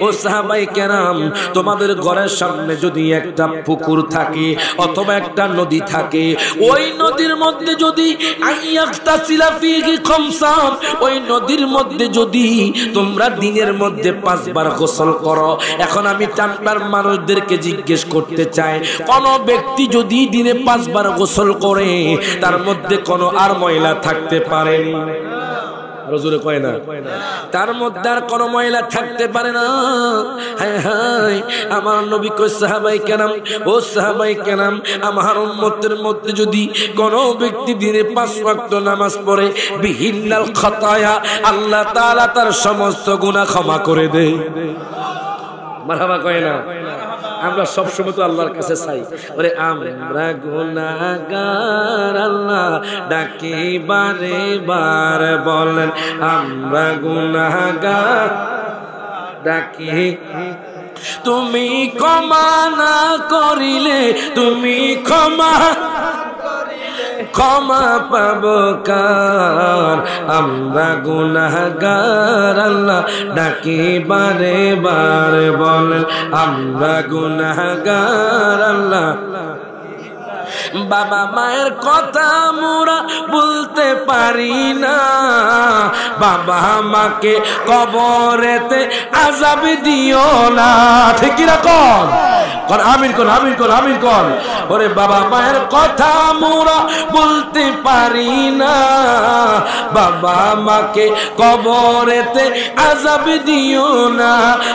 S1: ও সাহাবায়ে কেরাম, তোমাদের ঘরের সামনে যদি একটা পুকুর থাকে অথবা একটা নদী থাকে, ওই নদীর মধ্যে যদি আইয়াগতাসিলা ফিহি খামসান, ওই নদীর মধ্যে যদি তোমরা দিনের মধ্যে 5 বার গোসল করো। এখন আমি টানটার মানুষদেরকে জিজ্ঞেস করতে চাই, কোন ব্যক্তি যদি দিনে 5 বার গোসল করে, তার মধ্যে কোনো আর ময়লা থাকতে পারে? রজুরে কয় না, তার মধ্যে আর কোনো ময়লা থাকতে পারে না। হায় হায়, আমার নবী কয়, সাহাবায়ে কেরাম, ও সাহাবায়ে কেরাম, আমার উম্মতের মধ্যে যদি কোনো ব্যক্তি দিনে 5 ওয়াক্ত নামাজ পড়ে, বিহিন্নাল খাতায়া, আল্লাহ তাআলা তার সমস্ত গুনাহ ক্ষমা করে দেয়। মারহাবা কয় না? আমরা সব সময় তো আল্লাহর কাছে চাই, ওরে আমরা গুনাহগার, আল্লাহ ডাকি বারে বার, বলেন আমরা গুনাহগার ডাকি। তুমি ক্ষমা না করিলে, তুমি ক্ষমা ক্ষমা পাবো কার? আমরা গুনাহগার আল্লাহ ডাকি বারে বারে বলেন আমরা গুনাহগার আল্লাহ। বাবা মায়ের কথা মোরা বলতে পারি না, বাবা মাকে কবরেতে আযাব দিও না। ঠিক না কোন? আমিন কোন, আমিন কোন, আমিন কোন। ওরে বাবা মায়ের কথা মোরা বলতে পারি না, বাবা মাকে কবরেতে আযাব দিও না।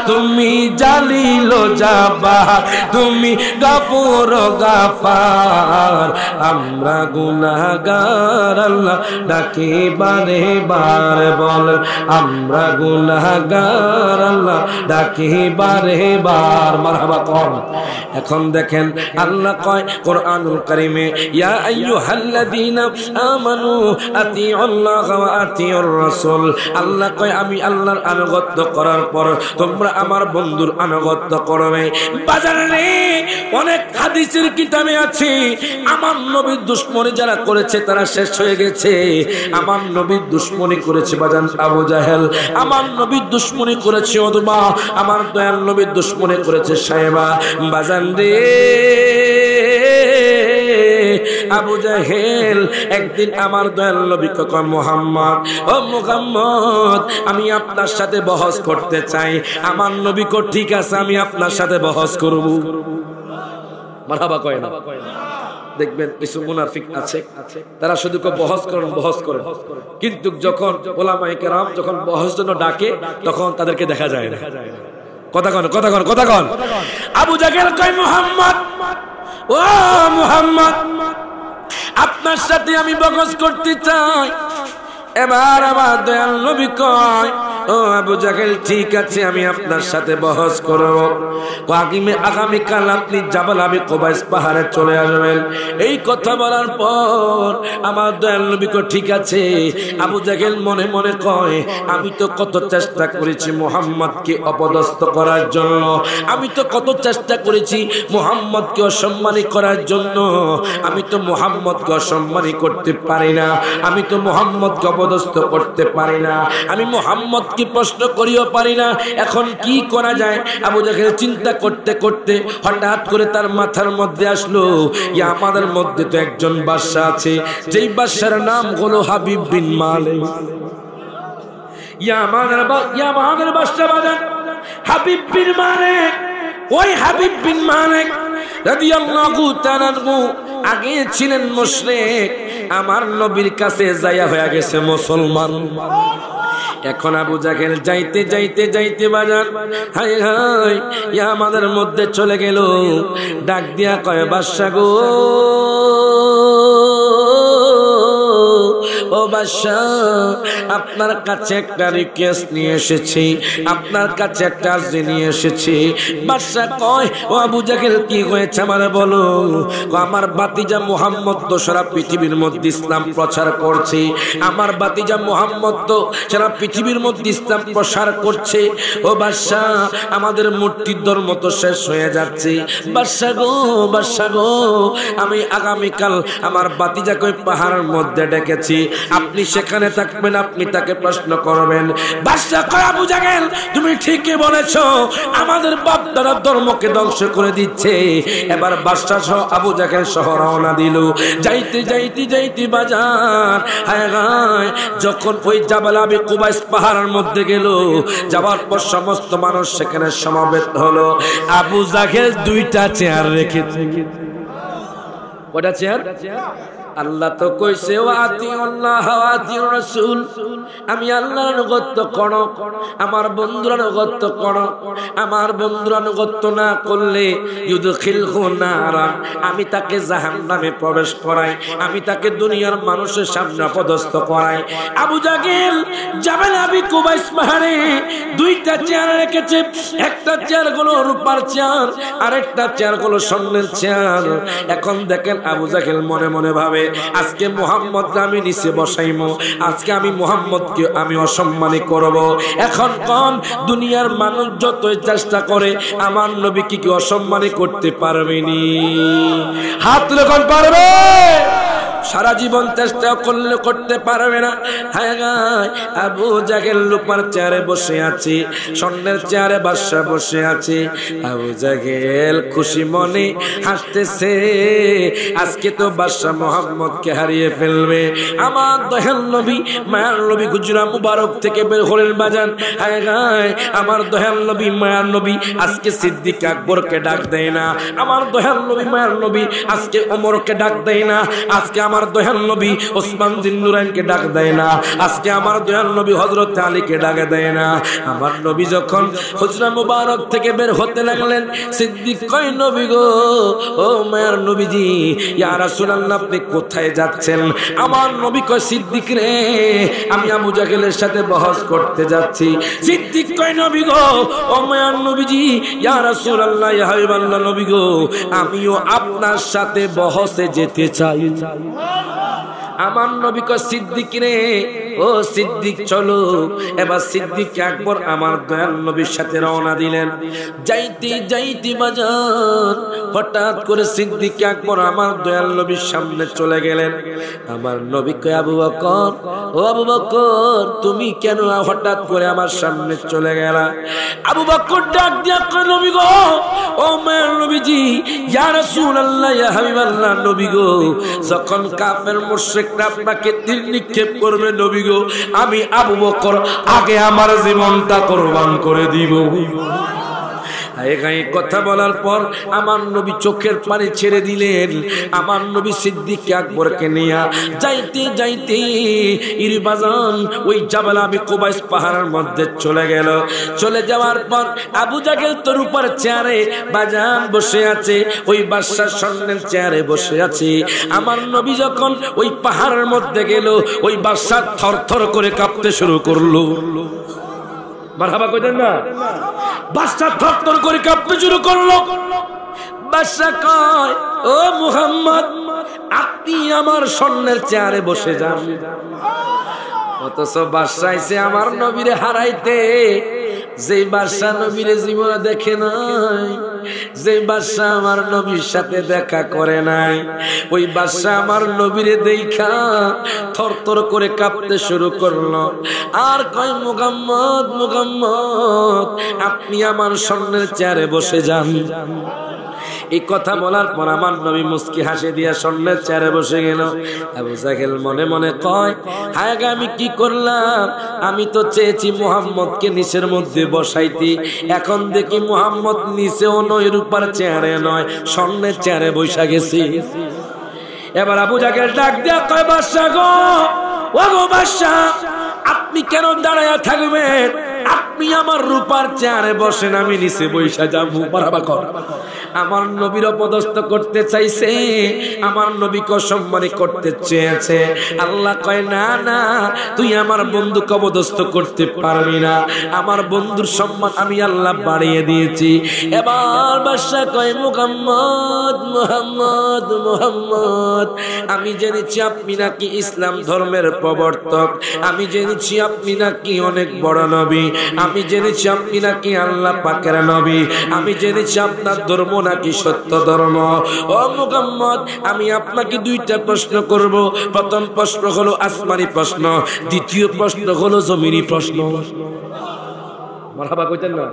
S1: তুমি জালিল জাব্বার, তুমি গফুর গাফার, আমরা গুনাহগার আল্লাহ ডাকি বারে বারে বলেন আমরা গুনাহগার আল্লাহ ডাকি বারে বার। মারহাবা কোন। এখন দেখেন আল্লাহ কয় কোরআনুল কারীমে ইয়া আইয়ুহাল্লাযীনা আমানু আতিউল্লাহ ওয়া আতিউর রাসূল। আল্লাহ কয় আমি আল্লাহর আনুগত্য করার পর তোমরা আমার বন্ধুর আনুগত্য করবে। বাজারে অনেক হাদিসের কিতাবে আছে আমার নবীর দুশমনি যারা করেছে তারা শেষ হয়ে গেছে। আমার নবীর দুশমনি করেছে বাজান আবু জাহেল, আমার নবীর দুশমনি করেছে উতবা, আমার দয়াল নবীর দুশমনি করেছে সাহেবা। বাজান রে আবু জাহেল একদিন আমার দয়াল নবীকে কয় মুহাম্মদ, ও মুহাম্মদ আমি আপনার সাথে বহস করতে চাই। আমার নবী কো ঠিক আছে আমি আপনার সাথে বহস করব। মারহাবা কয় না? দেখবেন কিছু মুনাফিক আছে তারা শুধু বহস করেন বহস করেন, কিন্তু যখন ওলামায়ে কেরাম যখন বহস জন্য ডাকে তখন তাদেরকে দেখা যায় না। কথা কন, কথা কন, কথা কন। আবু জাহেল কয় মুহাম্মদ, ও মুহাম্মদ আপনার সাথে আমি বহস করতে চাই। এবার আমার দয়াল নবী কয় ও আবু জাহেল ঠিক আছে আমি আপনার সাথে বহস করব। আগামীকাল আপনি জাবাল আবি কুবাইস পাহাড়ে চলে আসবেন। এই কথা বলার পর আমার দয়াল নবী কয় ঠিক আছে। আবু জাহেল মনে মনে কয় আমি তো কত চেষ্টা করেছি মুহাম্মদকে অপদস্থ করার জন্য, আমি তো কত চেষ্টা করেছি মুহাম্মদকে অসম্মানী করার জন্য, আমি তো মুহাম্মদকে অসম্মানী করতে পারি না, আমি তো মুহাম্মদকে অপদস্থ করতে পারি না, আমি মুহাম্মদকে প্রশ্ন করিও পারি না। এখন কি করা যায়? আবু জাহেল চিন্তা করতে করতে হঠাৎ করে তার মাথার মধ্যে আসলো ইয়া আমাদের মধ্যে তো একজন বাদশা আছে, যেই বাদশার নাম হলো হাবিব বিন মালিক। ইয়া আমাদের বাদশা বাজান হাবিব বিন মালিক। ওই হাবিব বিন মালিক রাদিয়াল্লাহু তাআলা আগে ছিলেন মুশরিক, আমার নবীর কাছে যায়া হয়ে গেছে মুসলমান। এখন আবু জাহেল যাইতে যাইতে যাইতে বাজান হায় হায় ইয়া আমাদের মধ্যে চলে গেল, ডাক দিয়া কয় বাদশা গো, ও বাদশা আপনার কাছে একটা রিকোয়েস্ট নিয়ে এসেছি, আপনার কাছে একটা আরজি নিয়ে এসেছি। বাদশা কয় ও আবু জাহেল কি হয়েছে আমারে বলো। আমার ভাতিজা মুহাম্মদ তো সারা পৃথিবীর মধ্যে ইসলাম প্রচার করছে, আমার ভাতিজা মুহাম্মদ তো সারা পৃথিবীর মধ্যে ইসলাম প্রসার করছে। ও বাদশা আমাদের মূর্তির ধর্ম তো শেষ হয়ে যাচ্ছে। বাদশা গো, বাদশা গো আমি আগামীকাল আমার ভাতিজাকে ওই পাহাড়ের মধ্যে ডেকেছি, আপনি সেখানে থাকবেন, আপনি তাকে প্রশ্ন করবেন। বাদশা কয় আবু জাহেল তুমি ঠিকই বলেছো, আমাদের বাপ দাদার ধর্মকে ধ্বংস করে দিচ্ছে। এবার বাদশা সহ আবু জাহেল সহ রওনা দিল। যাইতে যাইতে যাইতে বাজার হায় হায় যখন ওই জাবাল আবি কুবাইস পাহাড়ের মধ্যে গেল, যাওয়ার পর সমস্ত মানুষ সেখানে সমবেত হলো। আবু জাহেল দুইটা চেয়ার রেখেছে। কয়টা চেয়ার? আল্লাহ তো কইছে ওয়াতিউল্লাহ ওয়া আতিউর রাসূল, আমি আল্লাহর আনুগত্য করো, আমার বন্ধুর আনুগত্য করো। আমার বন্ধুর আনুগত্য না করলে ইউদখিলহু নারান, আমি তাকে জাহান্নামে প্রবেশ করাই, আমি তাকে দুনিয়ার মানুষের সামনে অপদস্থ করাই। আবু জাহেল জাবাল আবি কুবাইস পাহাড়ে দুইটা চেয়ার রেখেছে, একটা চেয়ার হলো রূপার চেয়ার, আরেকটা চেয়ার হলো স্বর্ণের চেয়ার। এখন দেখেন আবু জাহেল মনে মনে ভাবে ভাবে আজকে মুহাম্মদ আমি নিচে বসাইমু, আজকে আমি মুহাম্মদকে আমি অসম্মানী করব। এখন কোন দুনিয়ার মানুষ যতই চেষ্টা করে আমার নবীকে কি অসম্মানী করতে পারবেনি? হাত যখন পারবে, সারা জীবন চেষ্টা করলে করতে পারবে না। হ্যাঁ, আবু জাহেল রূপার চেয়ারে বসে আছে, স্বর্ণের চেয়ারে বাদশা বসে আছে। আবু জাহেল খুশি মনে হাসতেছে, আজকে তো বাদশা মুহাম্মদকে হারিয়ে ফেলবে। আমার দয়াল নবী মায়ার নবী গুজরা মুবারক থেকে বের হলেন বাজান। হ্যাঁ, আমার দয়াল নবী মায়ার নবী আজকে সিদ্দিক আকবরকে ডাক দেয় না, আমার দয়াল নবী মায়ার নবী আজকে ওমরকে ডাক দেয় না, আজকে আমার দয়াল নবী ওসমান জিন্নুরাইনকে ডাক দেয় না, আজকে আমার দয়াল নবী হযরত আলীকে ডাক দেয় না। আমার নবী যখন হুজরা মুবারক থেকে বের হতে লাগলেন, সিদ্দিক কয় নবী গো, ও মায়ার নবীজি, ইয়া রাসূলুল্লাহ আপনি কোথায় যাচ্ছেন? আমার নবী কয় সিদ্দিক রে, আমি আবু জাহেলের সাথে বহস করতে যাচ্ছি। সিদ্দিক কয় নবী গো, ও মায়ার নবীজি, ইয়া রাসূলুল্লাহ, ইয়া হাবিবাল্লাহ নবী গো, আমিও আপনার সাথে বহসে যেতে চাই। আমার নবী কয় সিদ্দিক রে, ও সিদ্দিক চলো। এবার সিদ্দিক আকবর আমার দয়াল নবীর সাথে রওনা দিলেন। যাইতে যাইতে বাজার হঠাৎ করে সিদ্দিক আকবর আমার দয়াল নবীর সামনে চলে গেলেন। আমার নবী কয় আবু বকর, ও আবু বকর তুমি কেন হঠাৎ করে আমার সামনে চলে গেলা? আবু বকর ডাক দিয়া কয় নবী গো, ও মায়ের নবীজি, ইয়া রাসূলুল্লাহ, ইয়া হাবিবাল্লাহ নবী গো, যখন কাফের মুশরিকরা আপনাকে তীর নিক্ষেপ করবে নবী গো, আমি আবু বকর আগে আমার জীবনটা কুরবান করে দিব। কথা বলার পর আমার নবী চোখের পানি ছেড়ে দিলেন। আমার নবী সিদ্দিক আকবরকে নিয়ে যাইতে যাইতে ইরবাজান ওই জাবাল আবি কুবাইস পাহাড়ের মধ্যে চলে গেল। চলে যাওয়ার পর আবু জাহেল তোর উপর চেয়ারে বাজান বসে আছে, ওই বাদশার স্বর্ণের চেয়ারে বসে আছে। আমার নবী যখন ওই পাহাড়ের মধ্যে গেল, ওই বাদশা থরথর করে কাঁপতে শুরু করলো। মারহাবা কইতেন না? বাদশা থরথর করে কাঁপতে শুরু করলো। বাদশা কয়, ও মুহাম্মদ, আপনি আমার স্বর্ণের চেয়ারে বসে যান। অথচ বাদশা আইছে আমার নবীরে হারাইতে। যে বাদশা নবীরে জীবনে দেখে নাই, যে বাদশা আমার নবীর সাথে দেখা করে নাই, ওই বাদশা আমার নবীরে দেখা থরথর করে কাঁপতে শুরু করলো। আর কয় মুহাম্মদ, মুহাম্মদ আপনি আমার স্বর্ণের চেয়ারে বসে যান। এই কথা বলার পর আমার নবী মুস্কি হাসি দিয়া স্বর্ণের চেয়ারে বসে গেল। আবু জাহেল মনে মনে কয়, হায় গা আমি কি করলাম? আমি তো চেয়েছি মুহাম্মদকে নিচের মধ্যে বসাইতি, এখন দেখি মুহাম্মদ নিচেও নয়, রূপার চেয়ারে নয়, স্বর্ণের চেয়ারে বসা গেছি। এবার আবু জাহেল ডাক দিয়া কয়, বাদশা গো, ও গো বাদশা, আপনি কেন দাঁড়ায়া থাকবেন? আপনি আমার রূপার চেয়ারে বসেন, আমি নিচে বৈশা যাবো। বারবার কর। আমার নবীর অপদস্থ করতে চাইছে, আমার নবীকে অসম্মানী করতে চেয়েছে। আল্লাহ কয়, না না, তুই আমার বন্ধুকে অপদস্থ করতে পারবি না, আমার বন্ধুর সম্মান আমি আল্লাহ বাড়িয়ে দিয়েছি। এবার বাদশা কয়, মুহাম্মদ, মুহাম্মদ, মুহাম্মদ, আমি জেনেছি আপনি নাকি ইসলাম ধর্মের প্রবর্তক, আমি জেনেছি আপনি নাকি অনেক বড় নবী, আমি জেনেছি আপনি নাকি আল্লাহ পাকের নবী, আমি জেনেছি আপনার ধর্ম নাকি সত্য ধর্ম। ও মুহাম্মদ, আমি আপনাকে দুইটা প্রশ্ন করব। প্রথম প্রশ্ন হলো আসমানি প্রশ্ন, দ্বিতীয় প্রশ্ন হলো জমিনি প্রশ্ন। মারহাবা কইতেন না?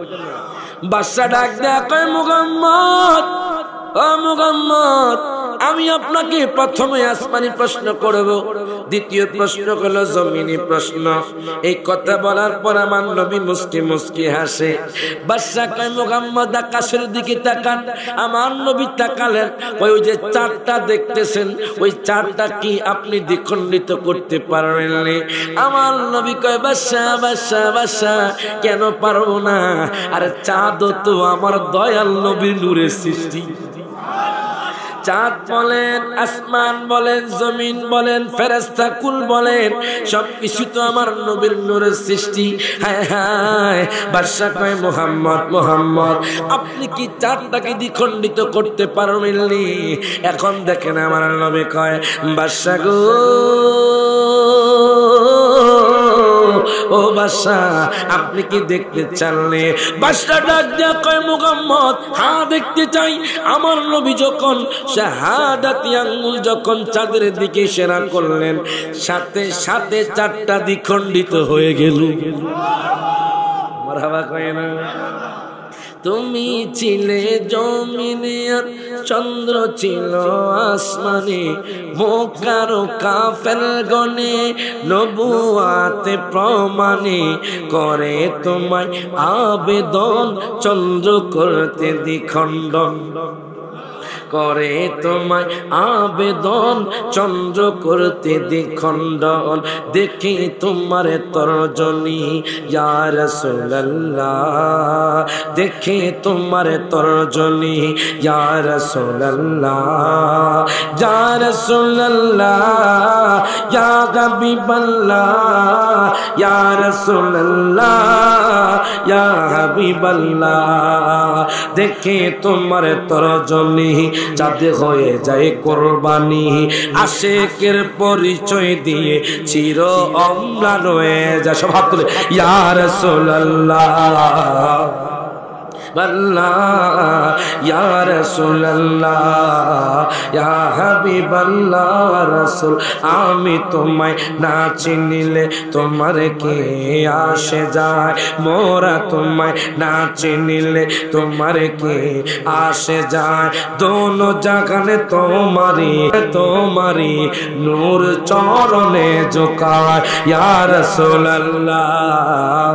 S1: বাদশা ডাক দেয়া কয়, মুহাম্মদ, ও মুহাম্মদ, আমি আপনাকে প্রথমে আসমানি প্রশ্ন করব, দ্বিতীয় প্রশ্ন হলো জমিনি প্রশ্ন। এই কথা বলার পর আমার নবী মুস্কি মুস্কি হাসে। বাদশা কয়, মুহাম্মদ আকাশের দিকে তাকান। আমার নবী তাকালেন, ওই যে চাঁদটা দেখতেছেন, ওই চাঁদটা কি আপনি দ্বিখণ্ডিত করতে পারবেন? আমার নবী কয়, বাদশা, বাদশা, বাদশা, কেন পারবো না? আরে চাঁদও তো আমার দয়াল নবীর নূরের সৃষ্টি। চাঁদ বলেন, আসমান বলেন, জমিন বলেন, ফেরেশতা কুল বলেন, সবকিছু তো আমার নবীর নূরের সৃষ্টি। হায় হায়, বাদশা কয় মুহাম্মদ মুহাম্মদ আপনি কি চাঁদটাকে দ্বিখণ্ডিত করতে পারবেননি? এখন দেখেন আমার নবী কয়, বাদশা গো ও বাদশা আপনি কি দেখতে চাননি? বাদশা ডাক দিয়া কয় মুহাম্মদ হ্যাঁ দেখতে চাই। আমার নবী যখন শাহাদাতি আঙ্গুল যখন চাঁদের দিকে ইশারা করলেন, সাথে সাথে চাঁদটা দ্বিখণ্ডিত হয়ে গেল। মারহাবা কয় না? তুমি ছিলে জমিনে আর চন্দ্র ছিল আসমানে, মক্কার কাফের গনে নবুয়াতে প্রমাণে করে তোমায় আবেদন, চন্দ্র করতে দ্বিখণ্ডন করে তোমায় আবেদন, চন্দ্র করতে দ্বিখণ্ডন। দেখি তোমার তর্জনী ইয়া রাসূলুল্লাহ, দেখি তোমার তর্জনী ইয়া রাসূলুল্লাহ, ইয়া রাসূলুল্লাহ ইয়া হাবিবাল্লাহ, ইয়া রাসূলুল্লাহ ইয়া হাবিবাল্লাহ। দেখি তোমার তর্জনী যাতে হয়ে যায় কোরবানি, আশেকের পরিচয় দিয়ে চির অম্লান হয়ে যায়। সব হাত তুলে ইয়া রাসূলুল্লাহ আল্লাহ, ইয়া রাসূলুল্লাহ ইয়া হাবিবাল্লাহ। রাসূল আমি তোমায় না চিনিলে তোমার কে আসে যায়, মোরা তোমায় না চিনিলে তোমার কে আসে যায়। দোনো জাগানে তোমারি তোমারি নূর চরণে ঝুকায় ইয়া রাসূলুল্লাহ।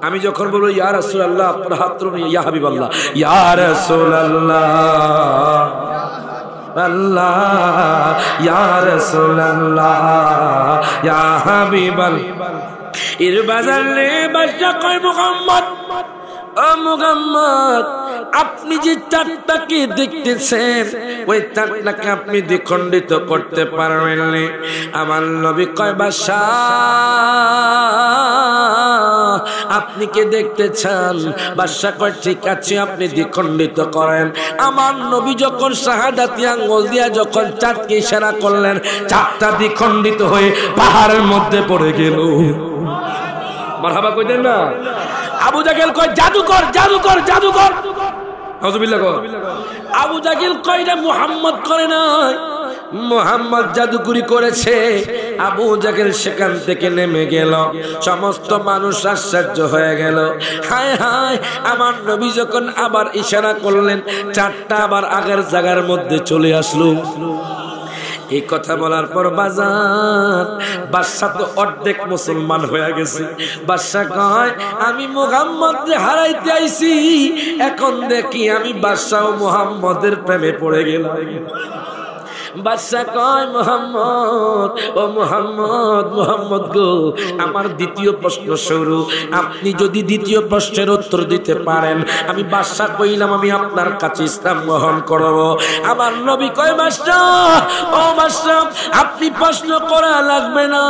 S1: আমি যখন বলবো ইয়া রাসূলুল্লাহ আপনার হাত তুলুন, ইয়া হাবিবাল্লাহ, ইয়া রাসূলুল্লাহ আল্লাহ, ইয়া রাসূলুল্লাহ ইয়া হাবিবাল্লাহ। এর বাজার রে বাদশা কয় মুহাম্মদ ও মুহাম্মদ আপনি যে চাঁদটাকে দেখতেছেন ওই চাঁদটাকে আপনি দ্বিখণ্ডিত করতে পারবেন না। আমার নবী কয় বাদশা আপনি কে দেখতে চান? বাদশা কয় ঠিক আছে আপনি দ্বিখণ্ডিত করেন। আমার নবী যখন শাহাদাতি আঙ্গুল দিয়া যখন চাঁদকে ইশারা করলেন, চাঁদটা দ্বিখণ্ডিত হয়ে পাহাড়ের মধ্যে পড়ে গেল। মারহাবা কইতেন না? আবু জাহেল কয় জাদুকর জাদুকর জাদুকর, নাউজুবিল্লাহ কয়। আবু জাহেল কয় না মুহাম্মদ করে নাই, মুহাম্মদ জাদুকরি করেছে। আবু জাহেল সেখান থেকে নেমে গেল, সমস্ত মানুষ আশ্চর্য হয়ে গেল। হায় হায়, আমার নবী যখন আবার ইশারা করলেন চাঁদটা আবার আগের জায়গার মধ্যে চলে আসলো। এই কথা বলার পর বাজার বাদশা তো অর্ধেক মুসলমান হয়ে গেছে। বাদশা কয় আমি মুহাম্মদকে হারাইতে আইছি, এখন দেখি আমি বাদশা ও মুহাম্মদের প্রেমে পড়ে গেলাম। বাদশা কয় মুহাম্মদ ও মুহাম্মদ, মুহাম্মদ গো আমার দ্বিতীয় প্রশ্ন শুরু। আপনি যদি দ্বিতীয় প্রশ্নের উত্তর দিতে পারেন আমি বাদশা কইলাম আমি আপনার কাছে ইসলাম গ্রহণ করব। আমার নবী কয় বাদশা ও বাদশা আপনি প্রশ্ন করা লাগবে না,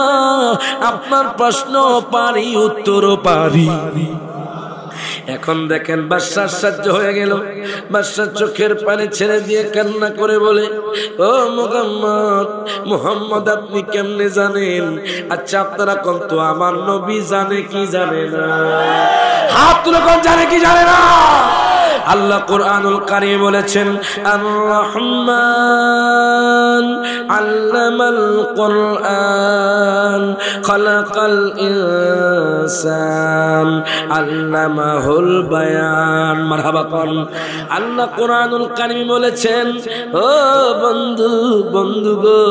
S1: আপনার প্রশ্ন পারি উত্তরও পারি। এখন দেখেন বাদশা আশ্চর্য হয়ে গেল। বাদশা চোখের পানি ছেড়ে দিয়ে কান্না করে বলে ও মুহাম্মদ, মুহাম্মদ আপনি কেমনে জানেন? আচ্ছা আপনারা কোন তো আমার নবী জানে কি জানে না? হাত তুলে কোন জানে কি জানে না? আল্লাহ কুরআনুল কারীম বলেছেন আর রহমান আল্লামাল কুরআন খালাকাল ইনসান আল্লামাহুল বায়ান। মারহাবা কোন। আল্লাহ কুরআনুল কারীম বলেছেন ও বন্ধু, বন্ধু গো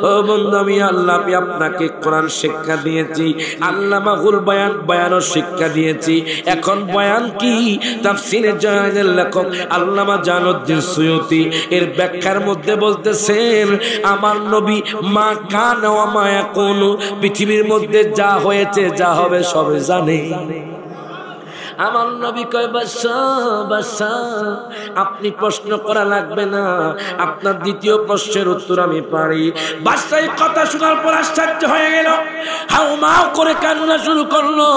S1: ও বন্ধু আমি আল্লাহ আমি আপনাকে কোরআন শিক্ষা দিয়েছি, আল্লামাহুল বায়ান বায়ানও শিক্ষা দিয়েছি। এখন বয়ান কি? তাফসীরে জালালাইনের লেখক আল্লামা জালালউদ্দিন সুয়ুতী এর ব্যাখ্যার মধ্যে বলতেছেন আমার নবী মা কান ওয়া মা ইয়াকুনু পৃথিবীর মধ্যে যা হয়েছে যা হবে সব জানে। আমার নবী কয় বাদশা আপনি প্রশ্ন করা লাগবে না, আপনার দ্বিতীয় প্রশ্নের উত্তর আমি পারি। বাদশা এই কথা শোনার পর আশ্চর্য হয়ে গেল, হাউমাউ করে কান্না শুরু করলো।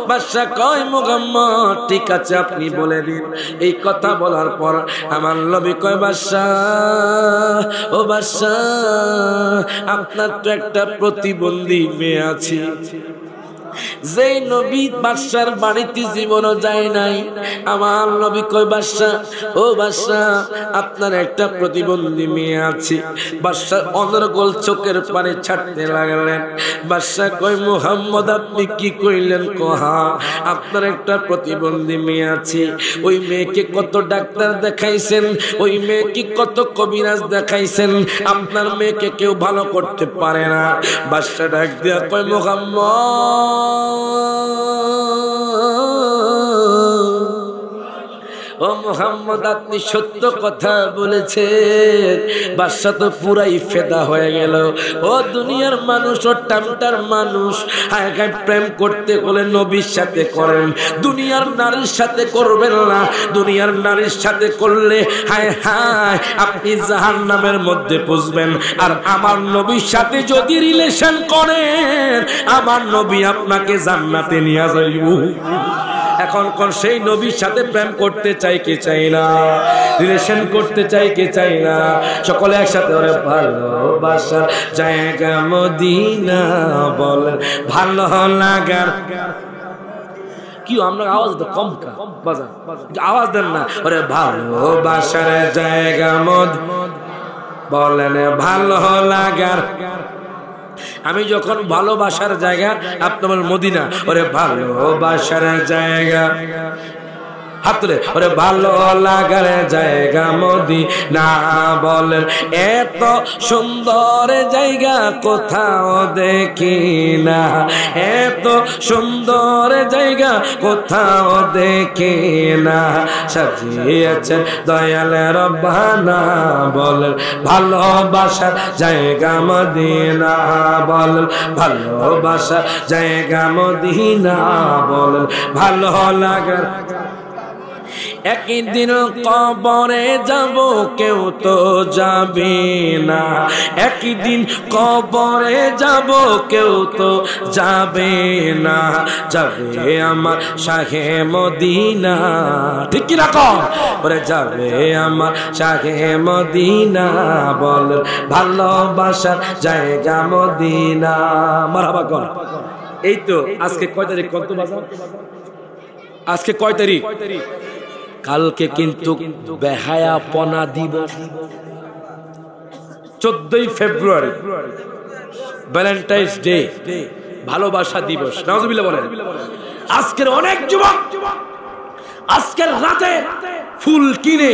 S1: বাদশা কয় মুহাম্মদ ঠিক আছে আপনি বলে দিন। এই কথা বলার পর আমার নবী কয় বাদশা ও বাদশা আপনার তো একটা প্রতিবন্ধী মেয়ে আছে। যেই নবী বাদশার বাড়িতে জীবনও যায় নাই, আমার নবী কয় বাদশা ও বাদশা আপনার একটা প্রতিবন্ধী মেয়ে আছে। বাদশা অনর্গল চোখের পানি ছাড়তে লাগলেন। বাদশা কয় মুহাম্মদ আপনি কি কইলেন? কহা আপনার একটা প্রতিবন্ধী মেয়ে আছে। ওই মেয়েকে কত ডাক্তার দেখাইছেন, ওই মেয়েকে কত কবিরাজ দেখাইছেন, আপনার মেয়েকে কেউ ভালো করতে পারে না। বাদশা ডাক দিয়া কয় মুহাম্মদ ও মুহাম্মদ আপনি সত্য কথা বলেছেন। বাদশা তো পুরাই ফেদা হয়ে গেল। ও দুনিয়ার মানুষ, ও টামটার মানুষ, হায় প্রেম করতে হলে নবীর সাথে করেন, দুনিয়ার নারীর সাথে করবেন না। দুনিয়ার নারীর সাথে করলে হায় হায় আপনি জাহান্নামের মধ্যে পৌঁছবেন। আর আমার নবীর সাথে যদি রিলেশন করেন, আমার নবী আপনাকে জান্নাতে নিয়ে যাইব। এখন কোন সেই নবীর সাথে প্রেম করতে চাই কি চাই না, রিলেশন করতে চাই কি চাই না? সকলে একসাথে ওরে ভালোবাসার জায়গা মদিনা বলেন ভালো লাগার। কি আমরা আওয়াজ তো কম বাজান, আওয়াজ দেন না। ওরে ভালোবাসার জায়গা বলেন ভালো লাগার। আমি যখন ভালোবাসার জায়গা, আপনার মদিনা, ওরে ভালোবাসার জায়গা, হাত তুলে ওরে ভালো লাগার জায়গা মদিনা বলেন এত সুন্দর জায়গা কোথাও দেখি না, এত সুন্দর জায়গা কোথাও দেখি না। সাজিয়েছেন দয়াল রব্বানা বলেন ভালোবাসার জায়গা মদিনা বলেন ভালোবাসার জায়গা মদিনা বলেন ভালো লাগার। একদিন কবরে যাব কেউ তো যাবে না, একদিন কবরে যাব কেউ তো যাবে না, যাবে আমার শাহে মদিনা। ঠিক কি রাখো ওরে যাবে আমার শাহে মদিনা বল ভালোবাসার জায়গা মদিনা। মারহাবা কর। এই তো আজকে কয় তারিখ? কত বাজার? আজকে কয় তারিখ? কালকে কিন্তু বেহায়াপনা দিবস, 14ই ফেব্রুয়ারি ভ্যালেন্টাইন্স ডে, ভালোবাসা দিবস। নাউজুবিল্লাহ বলেন। আজকের অনেক যুবক আজকের রাতে ফুল কিনে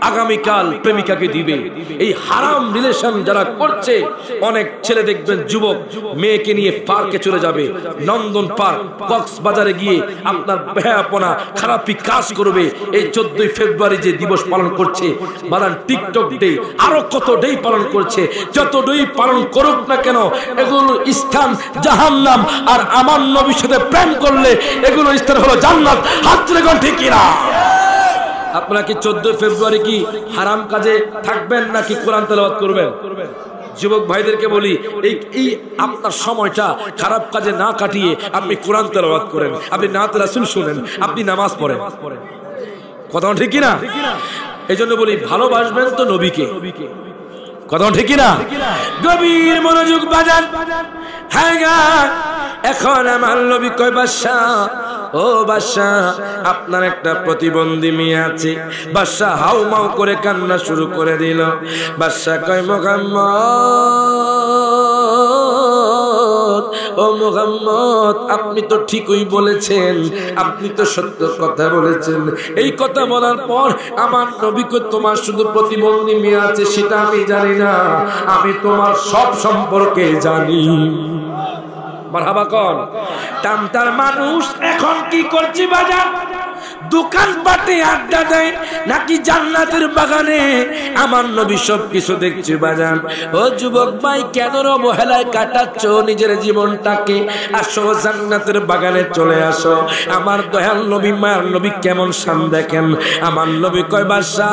S1: আগামীকাল প্রেমিকাকে দিবে। এই হারাম রিলেশন যারা করছে, অনেক ছেলে দেখবেন যুবক মেয়েকে নিয়ে পার্কে চলে যাবে, নন্দন পার্ক, কক্সবাজারে গিয়ে আপনার বেহায়াপনা খারাপি কাজ করবে। এই 14ই ফেব্রুয়ারি যে দিবস পালন করছে, বাদান টিকটক ডে, আরো কত ডে পালন করছে, যত ডে পালন করুক না কেন, এগুলো স্থান জাহান্নাম। আর আমার নবীর সাথে প্রেম করলে এগুলো স্থান হলো জান্নাত। হাত তুলে কোন ঠিক কিনা? আপনারা কি 14 ফেব্রুয়ারি কি হারাম কাজে থাকবেন নাকি কোরআন তেলাওয়াত করবেন? যুবক ভাইদেরকে বলি, এই আপনার সময়টা খারাপ কাজে না কাটিয়ে আপনি কোরআন তেলাওয়াত করেন, আপনি নাত রাসূল শুনেন, আপনি নামাজ পড়েন। কথা ঠিক কি না? এই জন্য বলি ভালোবাসবেন তো নবীকে। কথা ঠিক কি না? গভীর মনোযোগ বাজান। হ্যাঁ গা, এখন আমার নবী কয় বাদশা ও বাদশা আপনার একটা প্রতিবন্ধী মেয়ে আছে। বাদশা হাউমাউ করে কান্না শুরু করে দিল। বাদশা কয় মুহাম্মদ ও মুহাম্মদ আপনি তো ঠিকই বলেছেন, আপনি তো সত্য কথা বলেছেন। এই কথা বলার পর আমার নবী কয় তোমার শুধু প্রতিবন্ধী মেয়ে আছে সেটা আমি জানি না, আমি তোমার সব সম্পর্কে জানি। মারহাবা কোন টামটার মানুষ এখন কি করছি বাজার? দোকান পাটে আড্ডা দেয় নাকি জান্নাতের বাগানে? আমার নবী সব কিছু দেখছে বাজান। ও যুবক ভাই, কেন অবহেলায় কাটাচ্ছ নিজের জীবনটাকে? আসো জান্নাতের বাগানে চলে আসো। আমার দয়াল নবী, মায়ার নবী কেমন শান দেখেন। আমার নবী কয়, বাদশা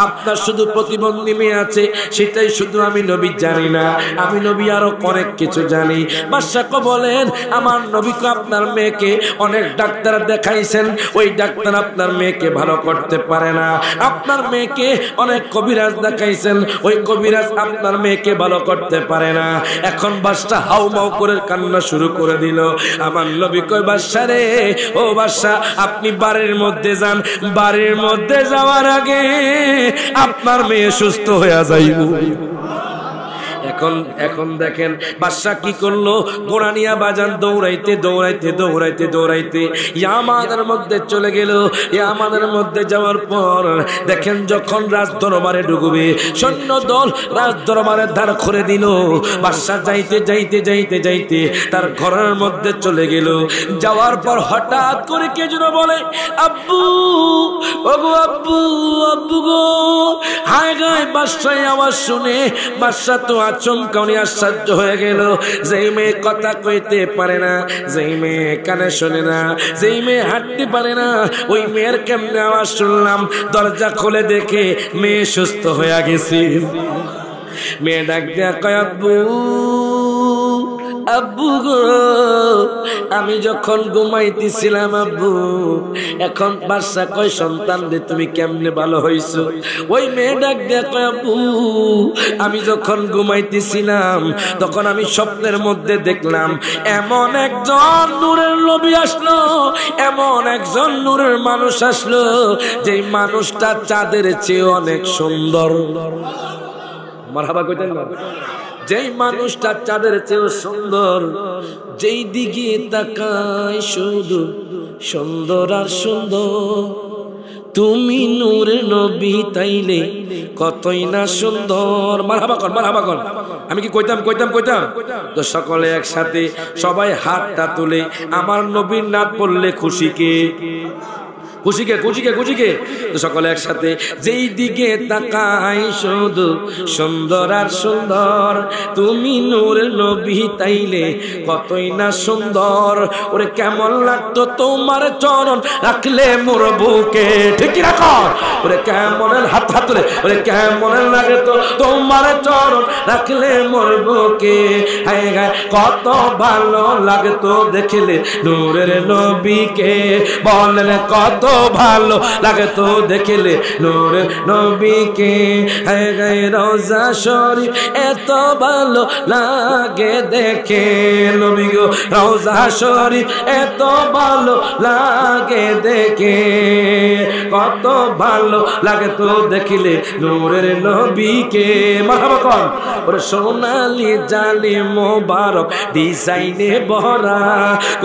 S1: আপনার শুধু প্রতিবন্ধী মেয়ে আছে, সেটাই শুধু আমি নবী জানি না, আমি নবী আরো অনেক কিছু জানি। বাদশাকে বলেন, আমার নবীকে আপনার মেয়েকে অনেক ডাক্তার দেখাইছেন, ওই ডাক্তার আপনার মেয়েকে ভালো করতে পারে না। আপনার মেয়েকে অনেক কবিরাজ দেখাইছেন, ওই কবিরাজ আপনার মেয়েকে ভালো করতে পারে না। এখন বাদশা হাউমাউ করে কান্না শুরু করে দিল। আমার নবী কয়, বাদশা রে, ও বাদশা আপনি বাড়ির মধ্যে যান, বাড়ির মধ্যে যাওয়ার আগে আপনার মেয়ে সুস্থ হয়ে যাইব। এখন দেখেন বাদশা কি করলো, ঘোড়া নিয়া বাজান দৌড়াইতে দৌড়াইতে দৌড়াইতে দৌড়াইতে ইয়ামানের মধ্যে চলে গেল। ইয়ামানের মধ্যে যাওয়ার পর দেখেন যখন রাজ দরবারে ঢুকবে, সৈন্য দল রাজ দরবারের দ্বার খুলে দিল। বাদশা যাইতে যাইতে যাইতে যাইতে তার ঘরের মধ্যে চলে গেল। যাওয়ার পর হঠাৎ করে কে যেন বলে, আব্বু, ওগো আব্বু, আব্বু গো। হায় গায়ে বাদশার আওয়াজ শুনে বাদশা তো আচমকানি আশ্চর্য হয়ে গেল। যেই মেয়ে কথা কইতে পারে না, যেই মেয়ে কানে শোনে না, যেই মেয়ে হাঁটতে পারে না, ওই মেয়ের কেমনে আওয়াজ শুনলাম। দরজা খুলে দেখে মেয়ে সুস্থ হয়ে গেছে। মেয়ে ডাক দিয়া কয়, আব্বু, আব্বু গো, আমি যখন ঘুমাইতেছিলাম আব্বু। এখন বাদশা কয়, সন্তান রে তুমি কেমনে ভালো হইছো? ওই মেয়ে ডাক দিয়া কয়, আব্বু, আমি যখন ঘুমাইতেছিলাম তখন আমি স্বপ্নের মধ্যে দেখলাম এমন একজন নূরের নবী আসলো, এমন একজন নূরের মানুষ আসলো, যেই মানুষটা চাঁদের চেয়ে অনেক সুন্দর। মারহাবা কইতেন না? যেই মানুষটা চাঁদের চেয়েও সুন্দর, যেই দিকে তাকায় শুধু সুন্দর আর সুন্দর। তুমি নূরের নবী তাইলে কতই না সুন্দর। মারহাবা কর, মারহাবা কর। আমি কি কইতাম? তো সকলে একসাথে সবাই হাতটা তুলে আমার নবীর নাম পড়লে খুশিকে খুশিকে খুশিকে খুশিকে তো সকলে একসাথে, যেই দিকে তাকাই শুধু সুন্দর আর সুন্দর। তুমি নূরের নবী তাইলে কতই না সুন্দর। ওরে কেমন লাগতো তোমার চরণ রাখলে মোর বুকে। ঠিক রাখো। ওরে কেমন হাত হাত তুলে, ওরে কেমন লাগে তো তোমার চরণ রাখলে মোর বুকে। হায় হায় কত ভালো লাগতো দেখলে নূরের নবীকে। বলেন কত ভালো লাগে তো দেখলে নূরের নবীকে। হায় হায় রওজা শরীফ এত ভালো লাগে দেখে নবী গো। রওজা শরীফ এত ভালো লাগে দেখে, কত ভালো লাগে তো দেখিলে নূরের নবীকে। মারহাবা কর। ওরে সোনালি জালি মোবারক ডিজাইনে ভরা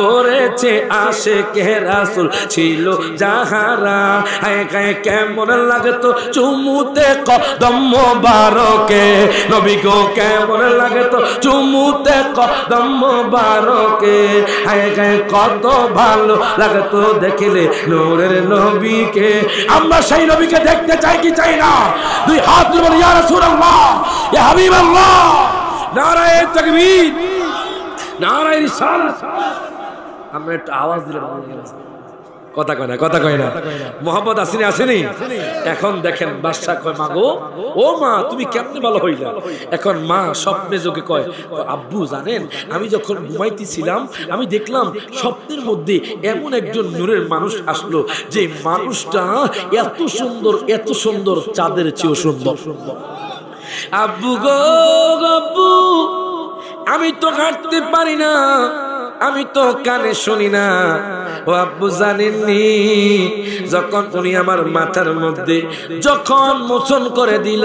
S1: করেছে আশিকে রাসূল ছিল যাহারা। হায় হায় কেমন লাগতো চুমুতে কদম মোবারকে নবী গো। কেমন লাগতো চুমুতে কদম মোবারকে। হায় হায় কত ভালো লাগতো দেখিলে নূরের নবীকে। আমরা সেই নবীকে দেখতে চাই কি চাই না? দুই হাত তুলে বলি ইয়া রাসূলুল্লাহ, ইয়া হাবিবাল্লাহ। নারায়ে তাকবীর, নারায়ে রিসালাত। আমরা একটু আওয়াজ দিলে ভালো লাগে। কথা কয় না, কথা কয় না। মোহাম্মদ আসেনি, আসেনি। এখন দেখেন বাদশা কয়, মা গো, ও মা তুমি কেমনে ভালো হইলা? এখন মা স্বপ্নে যোগে কয়, আব্বু জানেন আমি যখন ঘুমাইতেছিলাম আমি দেখলাম স্বপ্নের মধ্যে এমন একজন নূরের মানুষ আসলো, যে মানুষটা এত সুন্দর, এত সুন্দর চাঁদের চেয়েও সুন্দর। আব্বু গো, আব্বু আমি তো হাঁটতে পারি না, আমি তো কানে শুনি না। ও আব্বু জানেননি, যখন উনি আমার মাথার মধ্যে যখন মোচন করে দিল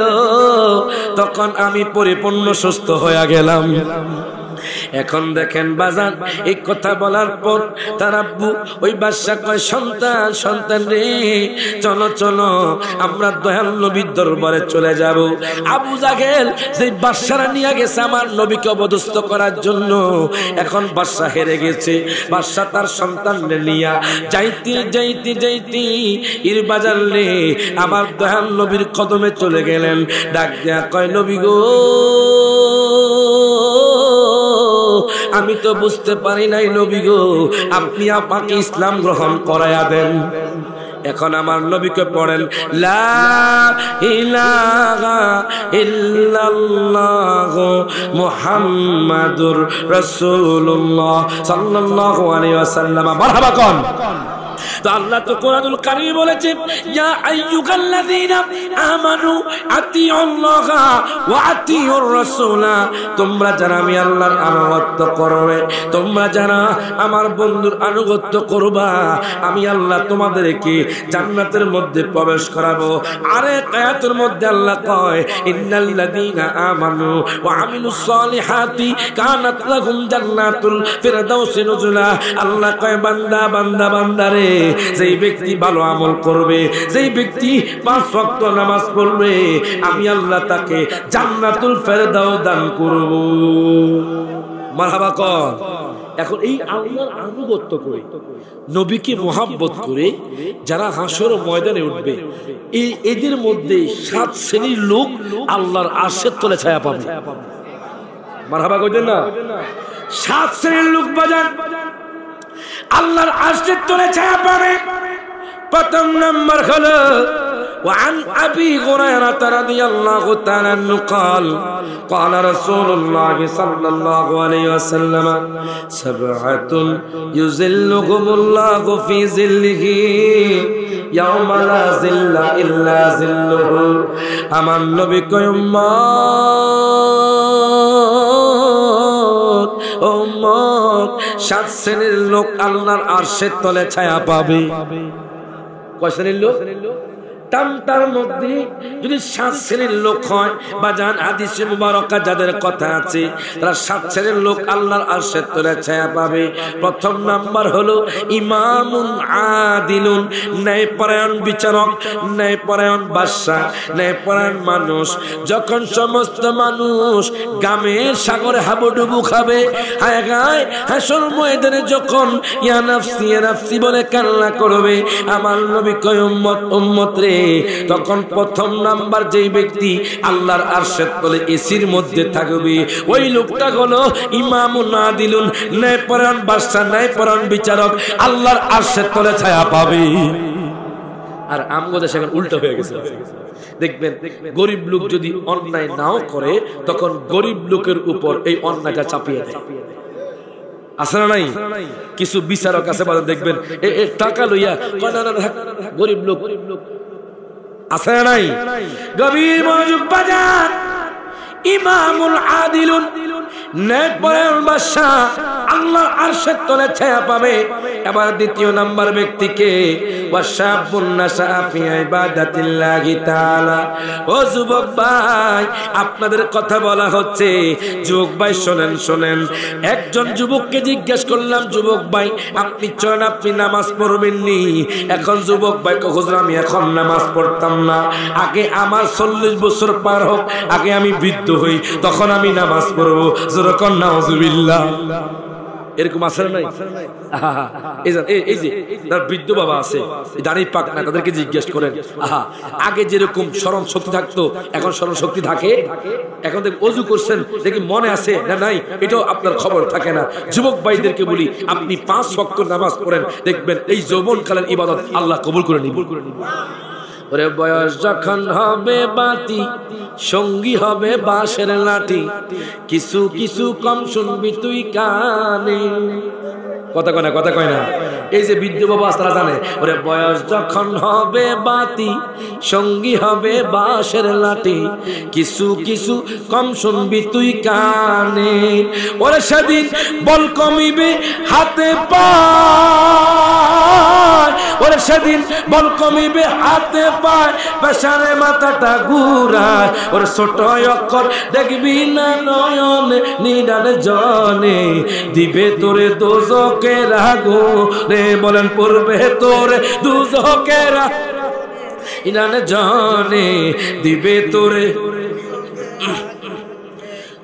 S1: তখন আমি পরিপূর্ণ সুস্থ হয়ে গেলাম। এখন দেখেন বাজান, এই কথা বলার পর তার আব্বু ওই বাদশা কয়, সন্তান সন্তান রে, চলো চলো আমরা দয়াল নবীর দরবারে চলে যাব। আবু জাহেল যে বাদশারা নিয়ে গেছে আমার নবীকে অবদস্থ করার জন্য, এখন বাদশা হেরে গেছে। বাদশা তার সন্তানরে নিয়া যাইতে যাইতে যাইতে ইর বাজার রে আমার দয়াল নবীর কদমে চলে গেলেন। ডাক দেয়া কয়, নবী গো, আমি তো বুঝতে পারি নাই নবী গো, আপনি আমাকে ইসলাম গ্রহণ করায়া দেন। এখন আমার নবীকে পড়েন, লা ইলাহা ইল্লাল্লাহ মুহাম্মাদুর রাসূলুল্লাহ সাল্লাল্লাহু আলাইহি ওয়াসাল্লাম। মারহাবা কোন। তো আল্লাহ তো কোরআনুল কারীমে বলেছে, ইয়া আইয়ুহাল্লাযীনা আমানু আতিউল্লাহা ওয়া আতিউর রাসূলা, তোমরা যারা আমি আল্লাহর আনুগত্য করবে, তোমরা যারা আমার বন্ধুর আনুগত্য করবা, আমি আল্লাহ তোমাদেরকে জান্নাতের মধ্যে প্রবেশ করাবো। আরেক আয়াতের মধ্যে আল্লাহ কয়, ইন্নাল্লাযীনা আমানু ওয়া আমিলুস সালিহাতি কানাত লাহুম জান্নাতুল ফিরদাউসি নুজুলা। আল্লাহ কয়, বান্দা বান্দা বান্দারে, যেই ব্যক্তি ভালো আমল করবে, যেই ব্যক্তি 5 ওয়াক্ত নামাজ পড়বে, আমি আল্লাহ তাকে জান্নাতুল ফেরদাউস দান করব। মারহাবা কর। এখন এই আল্লাহর আনুগত্য করে, নবীকে মুহাব্বত করে যারা হাসর ময়দানে উঠবে, এদের মধ্যে 7 শ্রেণীর লোক আল্লাহর আরশের তলে ছায়া পাবে। মারহাবা কইতেন না? 7 শ্রেণীর লোক বাজান আল্লাহর আরশের তলে ছায়া পাবে। প্রথম নাম্বার হলো وعن أبي هريرة رضي الله تعالى عنه قال قال رسول الله صلى الله عليه وسلم 7 يظلهم الله في ظله يوم لا ظل إلا ظله। আমার নবী কয়, উম্মত 7 শ্রেণীর লোক আল্লাহর আরশের তলে ছায়া পাবে। কয় শ্রেণীর লোক? তার মধ্যে যদি 7 শ্রেণীর লোক হয় বাজান, হাদিসে মুবারকা যাদের কথা আছে, তারা 7 শ্রেণীর লোক আল্লাহর আরশের তলে ছায়া পাবে। প্রথম নাম্বার হলো ইমামুন আদিলুন, ন্যায়পরায়ণ বিচারক, ন্যায়পরায়ণ বাদশা, ন্যায়পরায়ণ মানুষ। যখন সমস্ত মানুষ গামের সাগরে হাবুডুবু খাবে, হায় হায় হাসর ময়দানে যখন ইয়া নাফসি ইয়া নাফসি বলে কান্না করবে, আমার নবী কয়, উম্মত উম্মত রে, তখন প্রথম নাম্বার যেই ব্যক্তি আল্লাহর আরশের তলে এসির মধ্যে থাকবে, ওই লোকটা হলো ইমামুন আদিলুন, ন্যায়পরায়ণ বাদশা, ন্যায়পরায়ণ বিচারক, আল্লাহর আরশের তলে ছায়া পাবে। আর আমগো দেশে এখন উল্টো হয়ে গেছে। দেখবেন গরিব লোক যদি অন্যায় নাও করে, তখন গরিব লোকের উপর এই অন্যায়টা চাপিয়ে দেয়। আছে না নাই? কিছু বিচারক আছে বাজার, দেখবেন টাকা লইয়া গরিব লোক আছে না নাই? গভীর মনোযোগ বাজার। ইমামুল আদিলুন, ন্যায়পরায়ণ বাদশা, আল্লাহর আরশের তলে ছায়া পাবে। এবার দ্বিতীয় নাম্বার ব্যক্তিকে, ওয়াশাবুন নাশা ফি ইবাদাতিল্লাহি তাআলা। ও যুবক ভাই, আপনাদের কথা বলা হচ্ছে। যুবক ভাই শোনেন শোনেন, একজন যুবককে জিজ্ঞেস করলাম, যুবক ভাই আপনি চলেন, আপনি নামাজ পড়বেন নি? এখন যুবক ভাই কয়, হুজুর আমি এখন নামাজ পড়তাম না, আগে আমার 40 বছর পার হোক, আগে আমি বৃদ্ধ হই, তখন আমি নামাজ পড়বো। যেরকম নাউজুবিল্লাহ, এরকম আছে নাই? এই যে বৃদ্ধ বাবা আছে, দাঁড়িয়ে পাক না, তাদেরকে জিজ্ঞেস করেন, আগে যেরকম স্মরণ শক্তি থাকতো, এখন স্মরণ শক্তি থাকে? এখন দেখ অজু করছেন, দেখি মনে আছে না নাই, এটাও আপনার খবর থাকে না। যুবক ভাইদেরকে বলি, আপনি 5 ওয়াক্ত নামাজ পড়েন, দেখবেন এই যৌবনকালের ইবাদত আল্লাহ কবুল করে নিবেন। ওরে বয়স যখন হবে বাতি, সঙ্গী হবে বাঁশের লাঠি, কিছু কিছু কম শুনবি তুই কানে। কথা কয় না, কথা কয় না। এই যে বৃদ্ধ বাবা তারা জানে, ওরে বয়স যখন হবে বাতি, সঙ্গী হবে বাঁশের লাঠি, কিছু কিছু কম শুনবি তুই কানে। ওরে সেদিন বল কমিবে হাতে পায়, ওরে সেদিন বল কমিবে হাতে পায়, পেশারে মাথাটা ঘুরায়, ওর ছোট অক্ষর দেখবি না নয়ন নিদান জনে, দিবে তোরে দোজকের আগুনে, বলেন পড়বে তোরে দোজকের নিদান জনে, দিবে তোরে।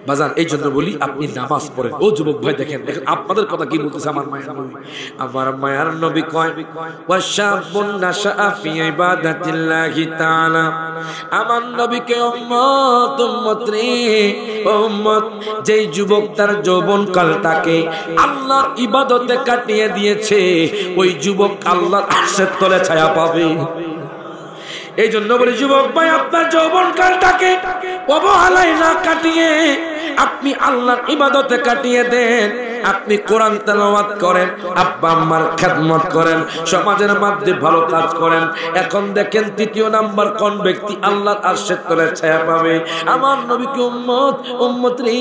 S1: বাজান এই জন্য বলি আপনি নামাজ পড়েন। ও যুবক ভাই দেখেন দেখেন আপনাদের কথা কি বলতেছে আমার মায়ের নবী। আমার মায়ের নবী কয় ওয়াশাবুন নাশা ফি ইবাদাতিল্লাহি তাআলা, আমার নবীকে উম্মত উম্মত রে উম্মত, যেই যুবক তার যৌবন কালটাকে আল্লাহর ইবাদতে কাটিয়ে দিয়েছে ওই যুবক আল্লাহর আরশের তলে ছায়া পাবে। এই জন্য বলি যুবক ভাই আপনার যৌবন কালটাকে অবহেলায় না কাটিয়ে আপনি আল্লাহর ইবাদতে কাটিয়ে দেন। আপনি কোরআন তেলাওয়াত করেন, আব্বা আম্মার খেদমত করেন, সমাজের মধ্যে ভালো কাজ করেন। এখন দেখেন তৃতীয় নাম্বার কোন ব্যক্তি আল্লাহর আরশের তলে ছায়া পাবে? আমার নবীকে উম্মত উম্মত রে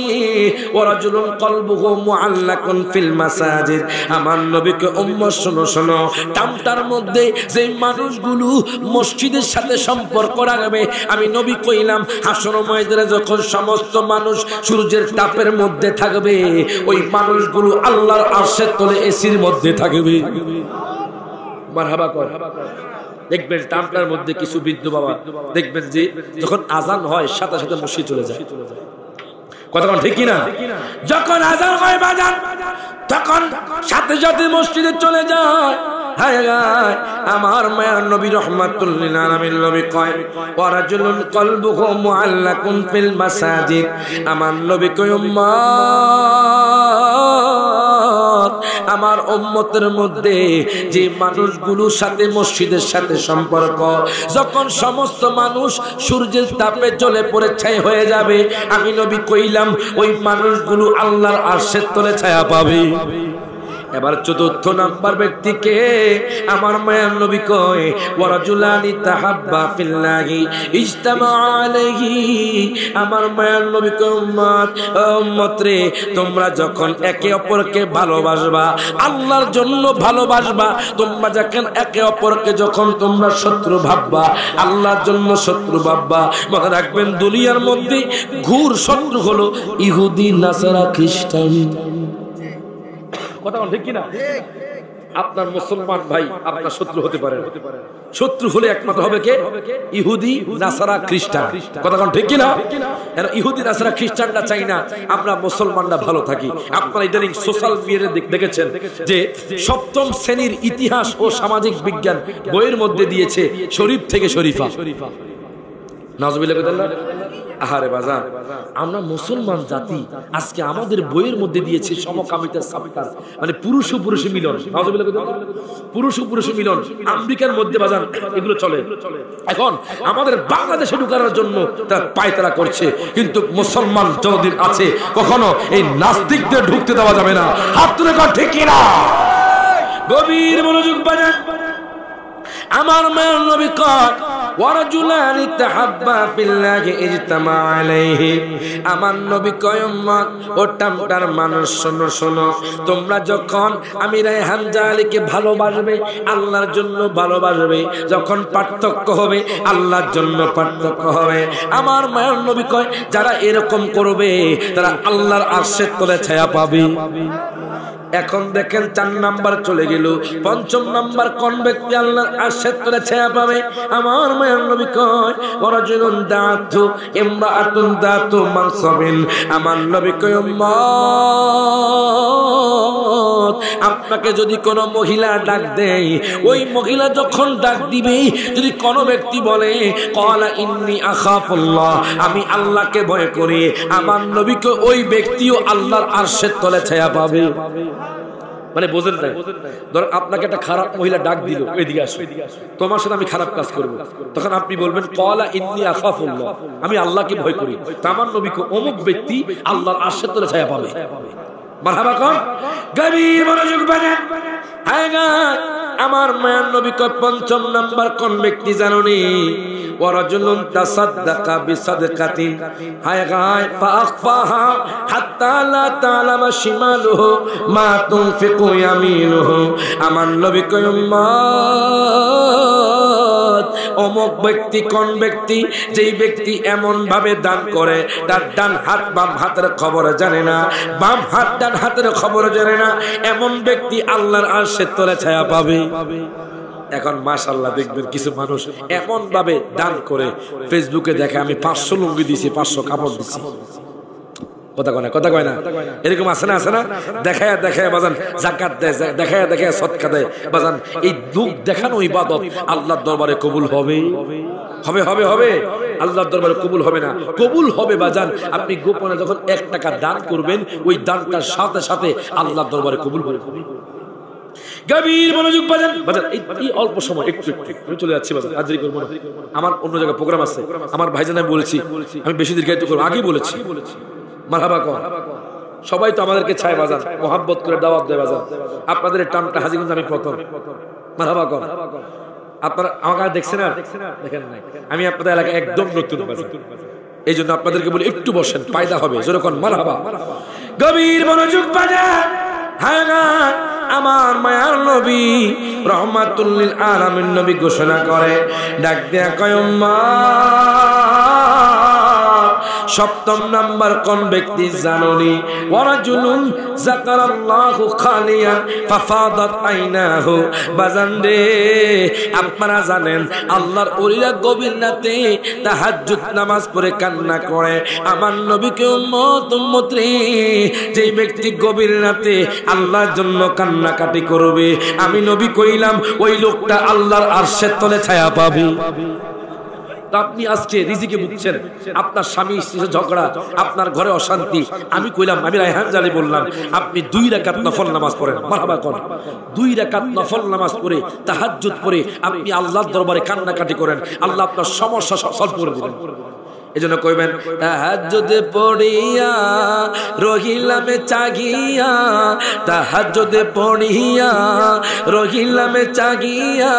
S1: ওয়ারাজুলুন কলবুহু মুআল্লাকুন ফিল মাসাজিদ, আমার নবীকে উম্মত শোনো শোনো, টামটার মধ্যে যে মানুষগুলো মসজিদের সাথে সম্পর্ক রাখবে, আমি নবী কইলাম হাসর ময়দানে যখন সমস্ত মানুষ সূর্যের তাপের মধ্যে থাকবে ওই মানুষ গুলো আল্লাহর আরশের তলে এসির মধ্যে থাকবে। মারহাবা কর। দেখবেন টামটার মধ্যে কিছু বৃদ্ধ বাবা দেখবেন যে যখন আজান হয় সাথে সাথে মসজিদ চলে যায়। কথা বল ঠিক কিনা? যখন আজান হয় বাজান তখন সাথে সাথে মসজিদে চলে যায়। হায় হায় আমার মায়ার নবী রাহমাতুল লিল আলামিন নবী কয় ওয়ারাজুলুন কলবুহু মুআল্লাকুন ফিল মাসাজিদ, আমার নবী কয় উম্মত আমার উম্মতের মধ্যে যে মানুষগুলোর সাথে মসজিদের সাথে সম্পর্ক, যখন সমস্ত মানুষ সূর্যের তাপে জ্বলে পড়ে ছাই হয়ে যাবে, আমি নবী কইলাম ওই মানুষগুলো আল্লাহর আরশের তলে ছায়া পাবে। এবার চতুর্থ নাম্বার ব্যক্তিকে আমার মায়ার নবী কয় ওয়ারাজুলানি তাহাব্বা ফিল্লাহি ইজতামা আলাইহি, আমার মায়ার নবী কয় উম্মত উম্মত রে তোমরা যখন একে অপরকে ভালোবাসবা, আল্লাহর জন্য ভালোবাসবা, তোমরা যখন একে অপরকে যখন তোমরা শত্রু ভাববা, আল্লাহর জন্য শত্রু ভাববা, মনে রাখবেন দুনিয়ার মধ্যে ঘুর শত্রু হলো ইহুদি নাসারা খ্রিস্টান। কথা ঠিক কিনা? আপনার মুসলমান ভাই আপনার শত্রু হতে পারে, শত্রু হলে একমাত্র হবে কে? ইহুদি নাসারা খ্রিস্টান। কথা ঠিক কিনা? ইহুদি নাসারা খ্রিস্টানরা চাই না আমরা মুসলমানরা ভালো থাকি। আপনারা ইদানিং সোশ্যাল মিডিয়াতে দেখেছেন যে সপ্তম শ্রেণীর ইতিহাস ও সামাজিক বিজ্ঞান বইয়ের মধ্যে দিয়েছে শরীফ থেকে শরীফা। নাউজুবিল্লাহ। আহারে বাজার, আমরা মুসলমান জাতি আজকে আমাদের বইয়ের মধ্যে দিয়েছে সমকামিতা সাবকার, মানে পুরুষ ও পুরুষের মিলন। পুরুষ ও পুরুষের মিলন আমেরিকার মধ্যে বাজার এগুলো চলে। এখন আমাদের বাংলাদেশে ঢুকানোর জন্য তারা পায়তারা করছে, কিন্তু মুসলমান যতদিন আছে কখনো এই নাস্তিকদের ঢুকতে দেওয়া যাবে না। হাত তুলে কর ঠিক কিনা? গভীর মনোযোগ বাজান। আমার মায়ের নবী কয় ওয়ারাজুলানি তাহাব্বা ফিল্লাহি ইজতামা আলাইহি, আমার নবী কয় উম্মত ও টামটার মানুষ শোনো শোনো, তোমরা যখন আমি রায়হান জালিকে ভালোবাসবে, আল্লাহর জন্য ভালোবাসবে, যখন পার্থক্য হবে আল্লাহর জন্য পার্থক্য হবে। আমার মায়ের নবী কয় যারা এরকম করবে তারা আল্লাহর আরশের তলে ছায়া পাবে। এখন দেখেন 4 নাম্বার চলে গেল। 5ম নাম্বার কোন ব্যক্তি আল্লাহর আরশের তলে ছায়া পাবে? আমার মায়ের নবী কয় ওয়ারাজুলুন দাতু ইমরাআতুন দাতু মানসাবিন, আমার নবী কয় উম্মত আপনাকে যদি কোনো মহিলা ডাক দেয়, ওই মহিলা যখন ডাক দিবে যদি কোনো ব্যক্তি বলে ক্বালা ইন্নী আখাফুল্লাহ, আমি আল্লাহকে ভয় করি, আমার নবীকে ওই ব্যক্তিও আল্লাহর আরশের তলে ছায়া পাবে। মানে বোঝেন না, ধর আপনাকে একটা খারাপ মহিলা ডাক দিল এদিকে আসো, তোমার সাথে আমি খারাপ কাজ করব, তখন আপনি বলবেন ক্বালা ইন্নী আখাফুল্লাহ, আমি আল্লাহকে ভয় করি, তো আমার নবীকে অমুক ব্যক্তি আল্লাহর আরশের তলে ছায়া পাবে। মারহাবা কোন? গভীর মনোযোগ বাজান। আমার মায়ার নবী কয় পঞ্চম নাম্বার কোন ব্যক্তি জানোনি? ওয়ারাজুলুন তাসাদদাকা বিসাদকাতিন হায় গায় ফাআখফাহা হাত্তা লা তা'লামা শিমালুহু মা তুনফিকু ইয়ামিনুহু। আমার নবী কয় উম্মত অমুক ব্যক্তি কোন ব্যক্তি? যেই ব্যক্তি এমন ভাবে দান করে তার ডান হাত বাম হাতের খবর জানে না, বাম হাত ডান হাতের খবর জানে না, এমন ব্যক্তি আল্লাহর আরশের তলে ছায়া পাবে। এখন মাশাআল্লাহ দেখবেন কিছু মানুষ এমন ভাবে দান করে, ফেসবুকে দেখে আমি 500 লুঙ্গি দিছি, 500 কাপড় দিছি। কথা কয় না এরকম আছে না? দেখায় দেখায় বাজান যাকাত দেয়, দেখায় দেখায় সদকা দেয় বাজান। এই দুঃখ দেখানো ইবাদত আল্লাহর দরবারে কবুল হবে? হবে আল্লাহর দরবারে কবুল হবে না। কবুল হবে বাজান আপনি গোপনে যখন 1 টাকা দান করবেন, ওই দানটার সাথে সাথে আল্লাহর দরবারে কবুল হবে। গভীর মনোযোগ বাজান। এই অল্প সময় একটু আমি চলে যাচ্ছি বাজান, হাজিরি করবো না, আমার অন্য জায়গায় প্রোগ্রাম আছে। আমার ভাইজান আমি বলেছি আমি বেশি দীর্ঘায়িত করবো, আগেই বলেছি। মারহাবা কর, সবাই তো আমাদেরকে চায় বাজান, মোহাব্বত করে দাওয়াত দেয় বাজান। আপনাদের টানটা হাজিগঞ্জ আমি প্রথম। মারহাবা কর। আপনারা আমাকে দেখছেন না? দেখেন নাই। আমি আপনাদের এলাকায় একদম নতুন বাজান, এই জন্য আপনাদেরকে বলি একটু বসেন, ফায়দা হবে। যেরকম মারহাবা। গভীর মনোযোগ বাজান। হ্যাঁ আমার মায়ার নবী রহমাতুল লিল আলামিন নবী ঘোষণা করে, ডাক দেয়া কয় সপ্তম নাম্বার কোন ব্যক্তি জানোনি? ওয়ারাজুলুন যাকারাল্লাহু খালিয়ান ফাফাদাত আইনাহু। বাজান রে আপনারা জানেন আল্লাহর ওলিরা গভীর রাতে তাহাজ্জুদ নামাজ পড়ে কান্না করে। আমার নবীকে উম্মত রে, যেই ব্যক্তি গভীর রাতে আল্লাহর জন্য কান্নাকাটি করবে, আমি নবী কইলাম ওই লোকটা আল্লাহর আরশের তলে ছায়া পাবে। আপনি আজকে রিজিকে ভুগছেন, আপনার স্বামী স্ত্রীর ঝগড়া, আপনার ঘরে অশান্তি, আমি কইলাম, আমি রায়হান জালি বললাম আপনি 2 রাকাত নফল নামাজ পড়েন। মারহাবা করেন। 2 রাকাত নফল নামাজ পড়ে তাহাজ্জুদ পড়ে আপনি আল্লাহর দরবারে কান্নাকাটি করেন, আল্লাহ আপনার সমস্যা সলভ করে দিবেন। এজন্য কইবেন তাহাজ্জুদে পড়িয়া রহিলামে চাগিয়া, তাহাজ্জুদে পড়িয়া রহিলামে চাগিয়া,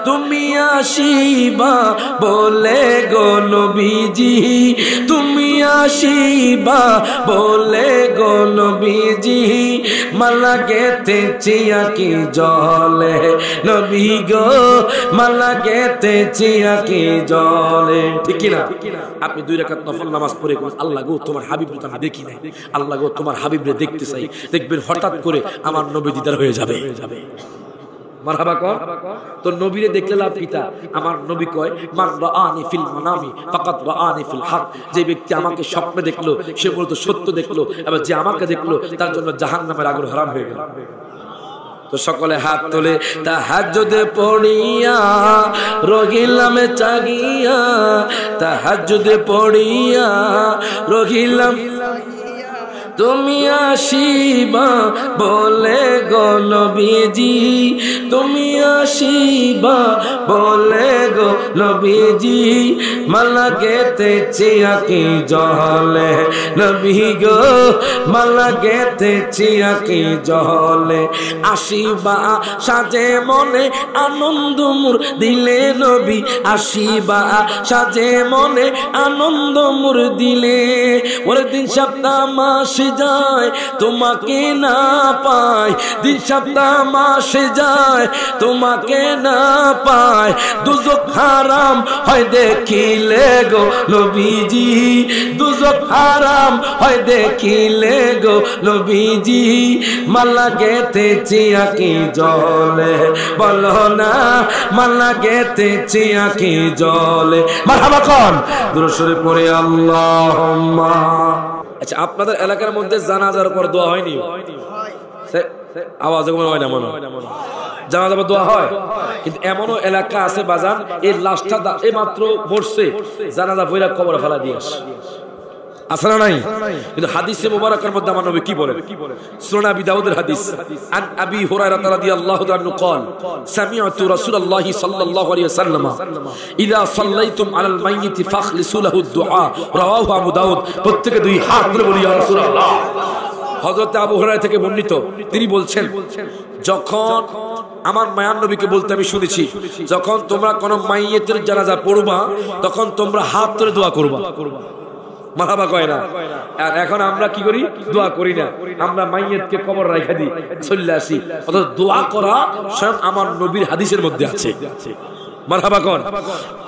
S1: তুমি আসিবা বলে গো নবীজি, তুমি আসিবা বলে গো নবীজি, মালা গেথেছি আকি জলে নবী গো, মালা গেথেছি আকি জলে। ঠিক কি না? আপনি 2 রাকাত নফল নামাজ পড়ে আল্লাহ গো তোমার হাবিবকে আমি দেখি নাই, আল্লাহ গো তোমার হাবিবরে দেখতে চাই, দেখবেন হঠাৎ করে আমার নবী দিদার হয়ে যাবে। মারহাবা কর। তো নবীরে দেখলে লাভ কিতা? আমার নবী কয় মান রাআনি ফিল মানামি ফাকাত রাআনি ফিল হক। যে ব্যক্তি আমাকে স্বপ্নে দেখলো সে বলতো সত্য দেখলো, এবার যে আমাকে দেখলো তার জন্য জাহান্নামের আগুন হারাম হয়ে গেল। তো সকলে হাত তোলে। তাহাজ্জুদে পড়িয়া রহিলামে চাগিয়া, তাহাজ্জুদে পড়িয়া রহিলাম, তুমি আসিবা বলে গো নবীজি, তুমি আসিবা বলে গো নবীজি, মালা গেথেছি আকি জলে নবী গো, মালা গেথেছি আকি জলে, আসিবা সাজে মনে আনন্দ মোর দিলে নবী, আসিবা সাজে মনে আনন্দ মোর দিলে, ওরে দিন সপ্তাহ মাস যায় তোমাকে না পায়, দিন সপ্তাহ মাস যায় তোমাকে না পায়, দুজক হারাম হয় দেখিলে গো নবীজি, দুজক হারাম হয় দেখিলে গো নবীজি, মালা গেথেছি আকি জলে, বলো না মালা গেথেছি আকি জলে। মারহাবা কোন দুরূদ শরীফ পড়ে আল্লাহুম্মা। আচ্ছা আপনাদের এলাকার মধ্যে জানাজার পর দোয়া হয়নি? আওয়াজ হয় না মনে হয় জানাজার পর দোয়া হয়, কিন্তু এমনও এলাকা আছে বাজান এই লাশটা এই মাত্র মরছে, জানাজা বইরা কবরে ফেলা দিয়ে আসে, আছে না নাই? কিন্তু হাদিসে মুবারাকার মধ্যে আমার নবী কি বলেন? সুনান আবি দাউদের হাদিস, আন আবি হুরায়রা রাদিয়াল্লাহু তাআলা قال سمعت رسول الله صلى الله عليه وسلم اذا صليتم على الميت فاخلصوا له الدعاء رواه আবু দাউদ। প্রত্যেকে 2 হাত তুলে বলি ইয়া রাসূলুল্লাহ। হযরত আবু হুরায়রা থেকে বর্ণিত, তিনি বলছেন যখন আমার মায়ার নবীকে বলতে আমি শুনেছি, যখন তোমরা কোন মাইয়েতের জানাজা পড়বা তখন তোমরা হাত তুলে দোয়া করবা। মারহাবা কয় না। আর এখন আমরা কি করি? দোয়া করি না, আমরা মাইয়েতকে কবর রাখা দিই, চলে আসি। অথচ দোয়া করা স্বয়ং আমার নবীর হাদিসের মধ্যে আছে। মারহাবা কোন।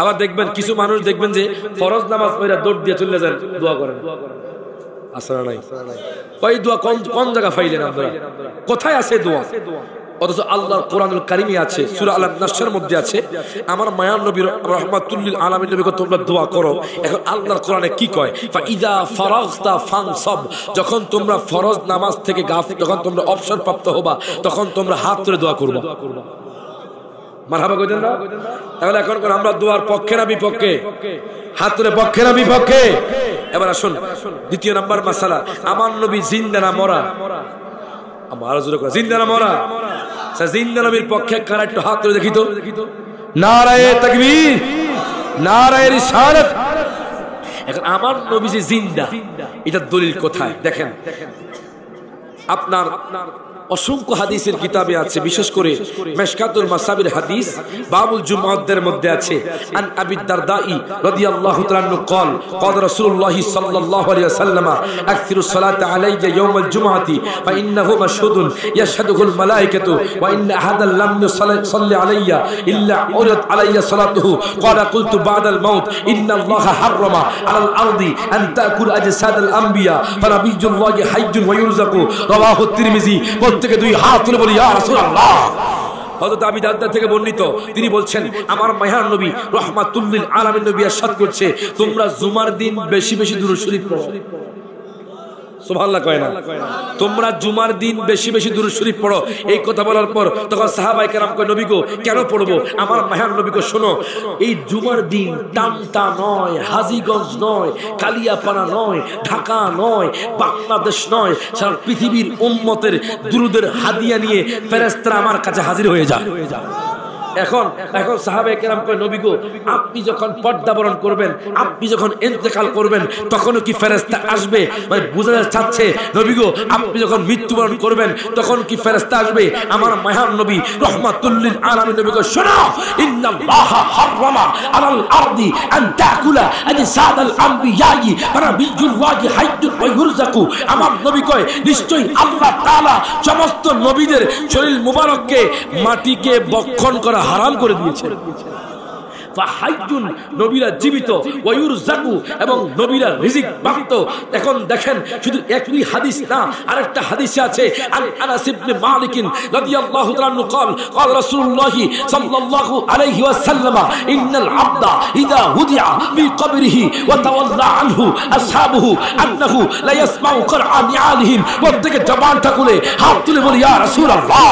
S1: আবার দেখবেন কিছু মানুষ দেখবেন যে ফরজ নামাজ পড়া দৌড় দিয়ে চলে যান, দোয়া করেন। আসরা নাই ওই দোয়া কোন জায়গা পাইলেন আপনারা? কোথায় আছে দোয়া? অথচ আল্লাহর কোরআনুল কারিমে আছে, সূরা আল-নাসর মধ্যে আছে, আমার মায়ার নবী রাহমাতুল লিল আলামিন নবীকে তোমরা দোয়া করো। এখন আল্লাহর কোরআনে কি কয়? ফাইদা ফারাগতা ফানসাব, যখন তোমরা ফরজ নামাজ থেকে যখন তোমরা অবসর প্রাপ্ত হবা তখন তোমরা হাত তুলে দোয়া করবা। মারহাবা কইতেন না? তাহলে এখন আমরা দোয়ার পক্ষে না বিপক্ষে? হাত তুলে পক্ষে না বিপক্ষে? এবার আসুন দ্বিতীয় নাম্বার মাসালা, আমার নবী জিন্দা না মরা? আমার জোরে করে জিন্দা না মরা? জিন্দা নবীর পক্ষে কারা একটু হাত তুলে দেখি তো। নারায়ে তাকবীর, নারায়ে রিসালাত। এখন আমার নবী যে জিন্দা, এটা দলিল কোথায় দেখেন। আপনার অসংখ্য হাদিসের কিতাবে আছে, বিশেষ করে মিশকাতুল মাসাবির হাদিস বাবুল জুমআতের মধ্যে আছে। আন আবি দারদাই রাদিয়াল্লাহু তাআলা আনহু قال قال رسول الله صلى الله عليه وسلم اكثروا الصلاه علي يوم الجمعه فانه مشهود يشهده الملائكه وان احدا لم يصلي علي الا عرضت علي صلاته قال قلت بعد الموت ان الله حرم على الارض ان تاكل اجساد الانبياء فنبي الله حي ويرزق رواه الترمذي। থেকে দুই হাত তুলে বলি ইয়া রাসূলুল্লাহ। হযরত আবু দারদা থেকে বর্ণিত, তিনি বলছেন আমার মায়ার নবী রাহমাতুল লিল আলামিন নবী ইরশাদ করছে, তোমরা জুমার দিন বেশি বেশি দুরূদ শরীফ পড়ো। সুবহানাল্লাহ কয় না? তোমরা জুমার দিন বেশি বেশি দুরূদ শরীফ পড়ো। এই কথা বলার পর তখন সাহাবায়ে কেরাম কয়, নবী গো কেন পড়বো? আমার মায়ার নবী গো শোনো, এই জুমার দিন টামটা নয়, হাজীগঞ্জ নয়, কালিয়াপাড়া নয়, ঢাকা নয়, বাংলাদেশ নয়, সারা পৃথিবীর উম্মতের দুরূদের হাদিয়া নিয়ে ফেরেশতারা আমার কাছে হাজির হয়ে যায়। এখন সাহাবায়ে কেরাম কয়, নবী গো আপনি যখন পর্দা বরণ করবেন, আপনি যখন ইন্তেকাল করবেন তখনও কি ফেরেশতা আসবে? মানে বুঝাতে চাচ্ছে নবী গো আপনি যখন মৃত্যুবরণ করবেন তখন কি ফেরেশতা আসবে? আমার মায়ার নবী রাহমাতুল লিল আলামিন নবী কয়, শোনো, ইন্নাল্লাহা হারামা আলাল আরদি আন তাকুলা আজসাদাল আমবিয়াই ওয়া নাবিয়্যুল্লাহি হাইয়্যুন ওয়া ইউরযাকু। আমার নবী কয় নিশ্চয়ই আল্লাহ তাআলা সমস্ত নবীদের শরীর মুবারককে মাটিকে বক্ষণ করা হারাম করে দিয়েছেন। ফাহাইয়ুন, নবীরা জীবিত, ওয়ায়ুরযাকু, এবং নবীরা রিজিক প্রাপ্ত। এখন দেখেন শুধু একই হাদিস না, আরেকটা হাদিসে আছে আন আনাস ইবনে মালিক রাদিয়াল্লাহু তাআলা আনহু قال قال رسول الله صلى الله عليه وسلم ان العبد اذا وضع في قبره وتولى عنه اصحابه انه لا يسمع قرع نعالهم। প্রত্যেকে জবানটা খুলে হাত তুলে বলি ইয়া রাসূলুল্লাহ।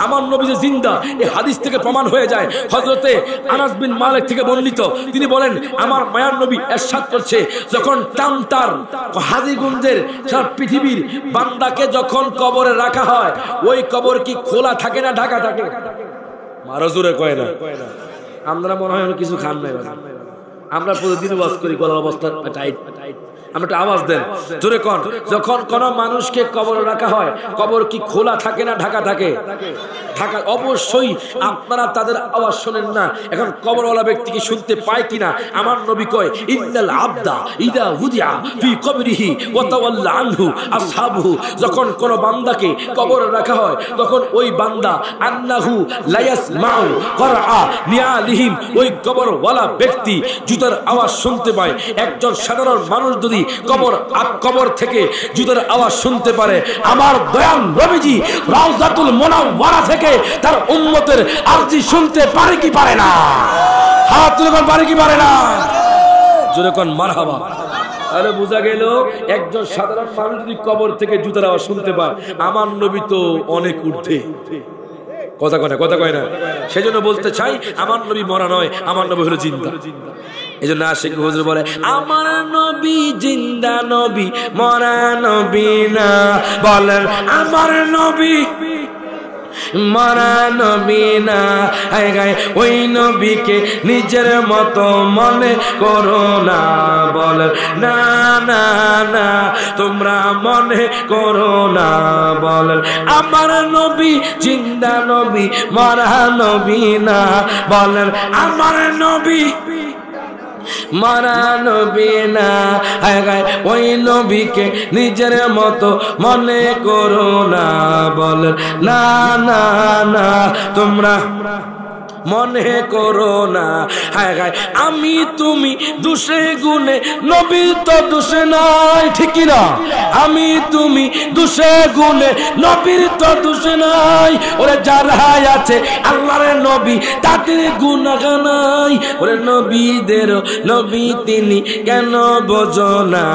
S1: আমার নবী যে জিন্দা, এই হাদিস থেকে প্রমাণ হয়ে যায়। হযরতে আনাস বিন মালিক থেকে বর্ণিত, তিনি বলেন আমার মায়ার নবী ইরশাদ করছে, যখন টামটার হাজীগঞ্জের সারা পৃথিবীর বান্দাকে যখন কবরে রাখা হয়, ওই কবর কি খোলা থাকে না ঢাকা থাকে? মারো জোরে কয় না। আমরা মনে হয় কিছু খান নাই, আমরা প্রতিদিন ওয়াজ করি, গলার অবস্থা টাইট। আমরা একটা আওয়াজ দেন জোরে কোন। যখন কোন মানুষকে কবরে রাখা হয়, কবর কি খোলা থাকে না ঢাকা থাকে? ঢাকা। অবশ্যই আপনারা তাদের আওয়াজ শোনেন না। এখন কবরওয়ালা ব্যক্তি কি শুনতে পায় কিনা? আমার নবী কয় ইন্নাল আবদা ইদা উদিয়া ফি কবরিহি ওয়া তাওয়াল্লা আনহু আসহাবুহু। যখন কোন বান্দাকে কবরে রাখা হয় তখন ওই বান্দা আন্নাহু লা ইয়াসমাউ করআ নিআলিহিম, ওই কবরওয়ালা ব্যক্তি জুতার আওয়াজ শুনতে পায়। একজন সাধারণ মানুষ যদি কবর থেকে জুতার আওয়াজ শুনতে পারে, আমার দয়াল নবীজি রাউজাতুল মুনাওয়ারা থেকে তার উম্মতের আরজি শুনতে পারে কি পারে না? হাত তুলে কোন পারে কি পারে না? জোরে কোন মারহাবা। তাহলে বোঝা গেল একজন সাধারণ মানুষ যদি কবর থেকে জুতার আওয়াজ শুনতে পায়, আমার নবী তো অনেক ঊর্ধ্বে। কথা কয় না। সেজন্য বলতে চাই আমার নবী মরা নয়, আমার নবী হলো জিন্দা। এজন্য আশিক হুজুর বলে আমার নবী জিন্দা নবী, মরা নবী না। বলেন আমার নবী মরা নবী না, ওই নবীকে নিজের মতো মনে করো না। বলেন না না না, তোমরা মনে করো না। বলেন আমার নবী জিন্দা নবী, মরা নবী না। বলেন আমার নবী মরা নবী না, ওই নবীকে নিজের মতো মনে করো না। বলেন না না না, তোমরা মনে করো না। হায় হায় আমি তুমি দোষে গুণে, নবী তো দোষে নাই, ঠিক না? আমি তুমি দোষে গুণে, নবীর তো দোষে নাই। ওরে যারা আছে আল্লাহর নবী তাদের গুনাহ নাই। ওরে নবীদের নবী তিনি, কেন বোঝো না?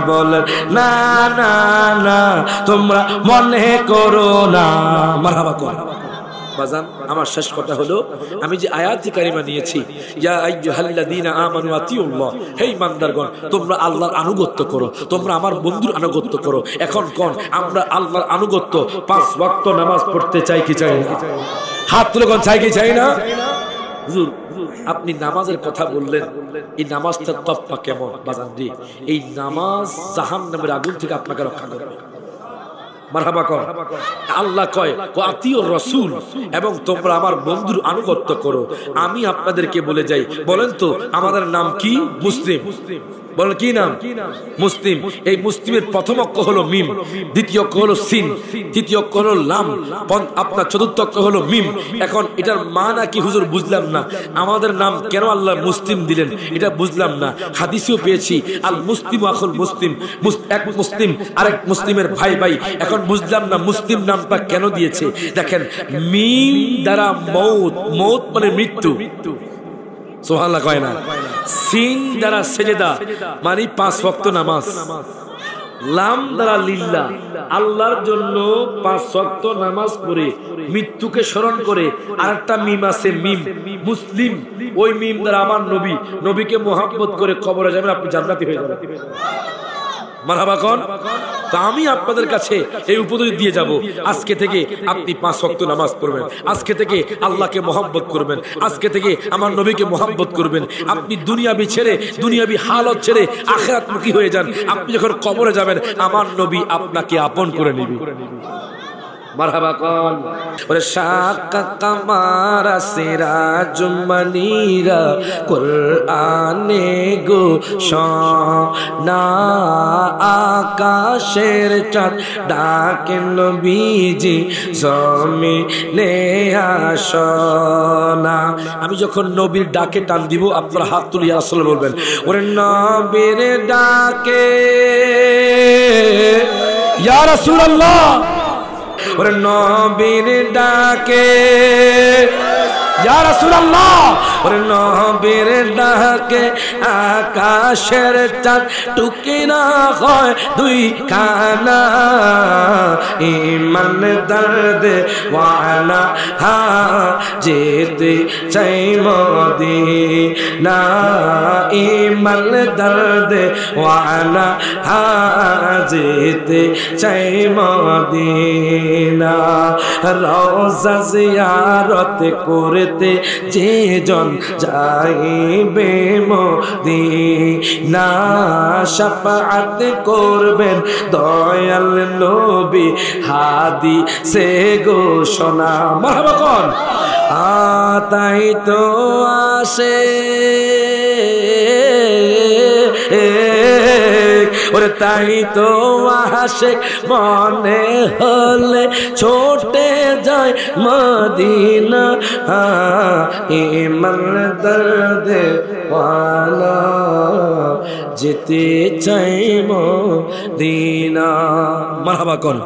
S1: বলেন না না না, তোমরা মনে করো না। মারহাবা কর বাজান। আমার শেষ কথা হলো, আমি যে আয়াতি কারিমা নিয়েছি, ইয়া আইয়ুহাল্লাযীনা আমানু আতিউল্লাহ, হে ইমানদারগণ তোমরা আল্লাহর আনুগত্য করো, তোমরা আমার বন্ধুর আনুগত্য করো। এখন কোন আমরা আল্লাহর আনুগত্য 5 ওয়াক্ত নামাজ পড়তে চাই কি চাই না? হাত তুলে কোন চাই কি চাই না? হুজুর আপনি নামাজের কথা বললেন, এই নামাজটা তফা কেমন বাজান জি? এই নামাজ জাহান্নামের আগুন থেকে আপনাকে রক্ষা করবে। মারহাবা কর। আল্লাহ কয় আতিউর রাসূল, এবং তোমরা আমার বন্ধুর আনুগত্য করো। আমি আপনাদেরকে বলে যাই, বলেন তো আমাদের নাম কি? মুসলিম। বলেন কি নাম? মুসলিম। এই মুসলিমের প্রথম অক্ষর হলো মিম, দ্বিতীয় অক্ষর হলো সিন, তৃতীয় অক্ষর হলো লাম, আপনার চতুর্থ অক্ষর হলো মিম। এখন এটার মানা কি হুজুর বুঝলাম না। আমাদের নাম কেন আল্লাহ মুসলিম দিলেন এটা বুঝলাম না। হাদিসেও পেয়েছি আল মুসলিম আখুল মুসলিম, এক মুসলিম আরেক মুসলিমের ভাই ভাই। এখন বুঝলাম না মুসলিম নামটা কেন দিয়েছে। দেখেন মিম দ্বারা মৌত, মৌত মানে মৃত্যু, সুবহানাল্লাহ কয় না। সিন দ্বারা সেজদা মানে 5 ওয়াক্ত নামাজ। লাম দ্বারা লিল্লাহ, আল্লাহর জন্য 5 ওয়াক্ত নামাজ পড়ে মৃত্যুকে স্মরণ করে। আরেকটা মিম আছে মিম মুসলিম, ওই মিম দ্বারা আমার নবী, নবীকে মোহাম্মত করে কবরে যাবেন, আপনি জান্নাতি হয়ে যাবেন। মারহাবা কোন। তো আমি আপনাদের কাছে এই উপদেশ দিয়ে যাব, আজকে থেকে আপনি 5 ওয়াক্ত নামাজ পড়বেন, আজকে থেকে আল্লাহকে মোহাম্মত করবেন, আজকে থেকে আমার নবীকে মোহাম্মত করবেন। আপনি দুনিয়াবি ছেড়ে, দুনিয়াবি হালত ছেড়ে আখিরাতমুখী হয়ে যান। আপনি যখন কবরে যাবেন আমার নবী আপনাকে আপন করে নেবে। মারহাবা কোন। ওরে শাকা কামারা সিরাজ মনিরা কুরআনে গো সোনা, আকাশের চাঁদ ডাকে নবীজি জমিনে আসনা। আমি যখন নবীর ডাকে টান দিব আপনারা হাত তুলে ইয়া রাসূলুল্লাহ বলবেন। ওরে নবীর ডাকে ইয়া রাসূলুল্লাহ, ওরে নবীর ডাকে ইয়া রাসূলুল্লাহ, ওরে নবীর ডাকে আকাশের চাঁদ টুকিরা হয় 2 খানা। ইমান দর্দে ওয়ানা হা যেতে চাই মদিনা, ইমান দর্দে ওয়ানা হা যেতে চাই মদিনা। রওজা জিয়ারত করতে যে জন যাইবে মদিনা, শাফাআত করবেন দয়াল নবী হাদিসে ঘোষণা। মারহাবা কোন। তাই তো আসে ওরে তাই তো আশিক মনে হলে ছোটে যায় মদিনা, ইমান দর্দে ওয়ালা যেতে চাই মদিনা। মারহাবা কোন।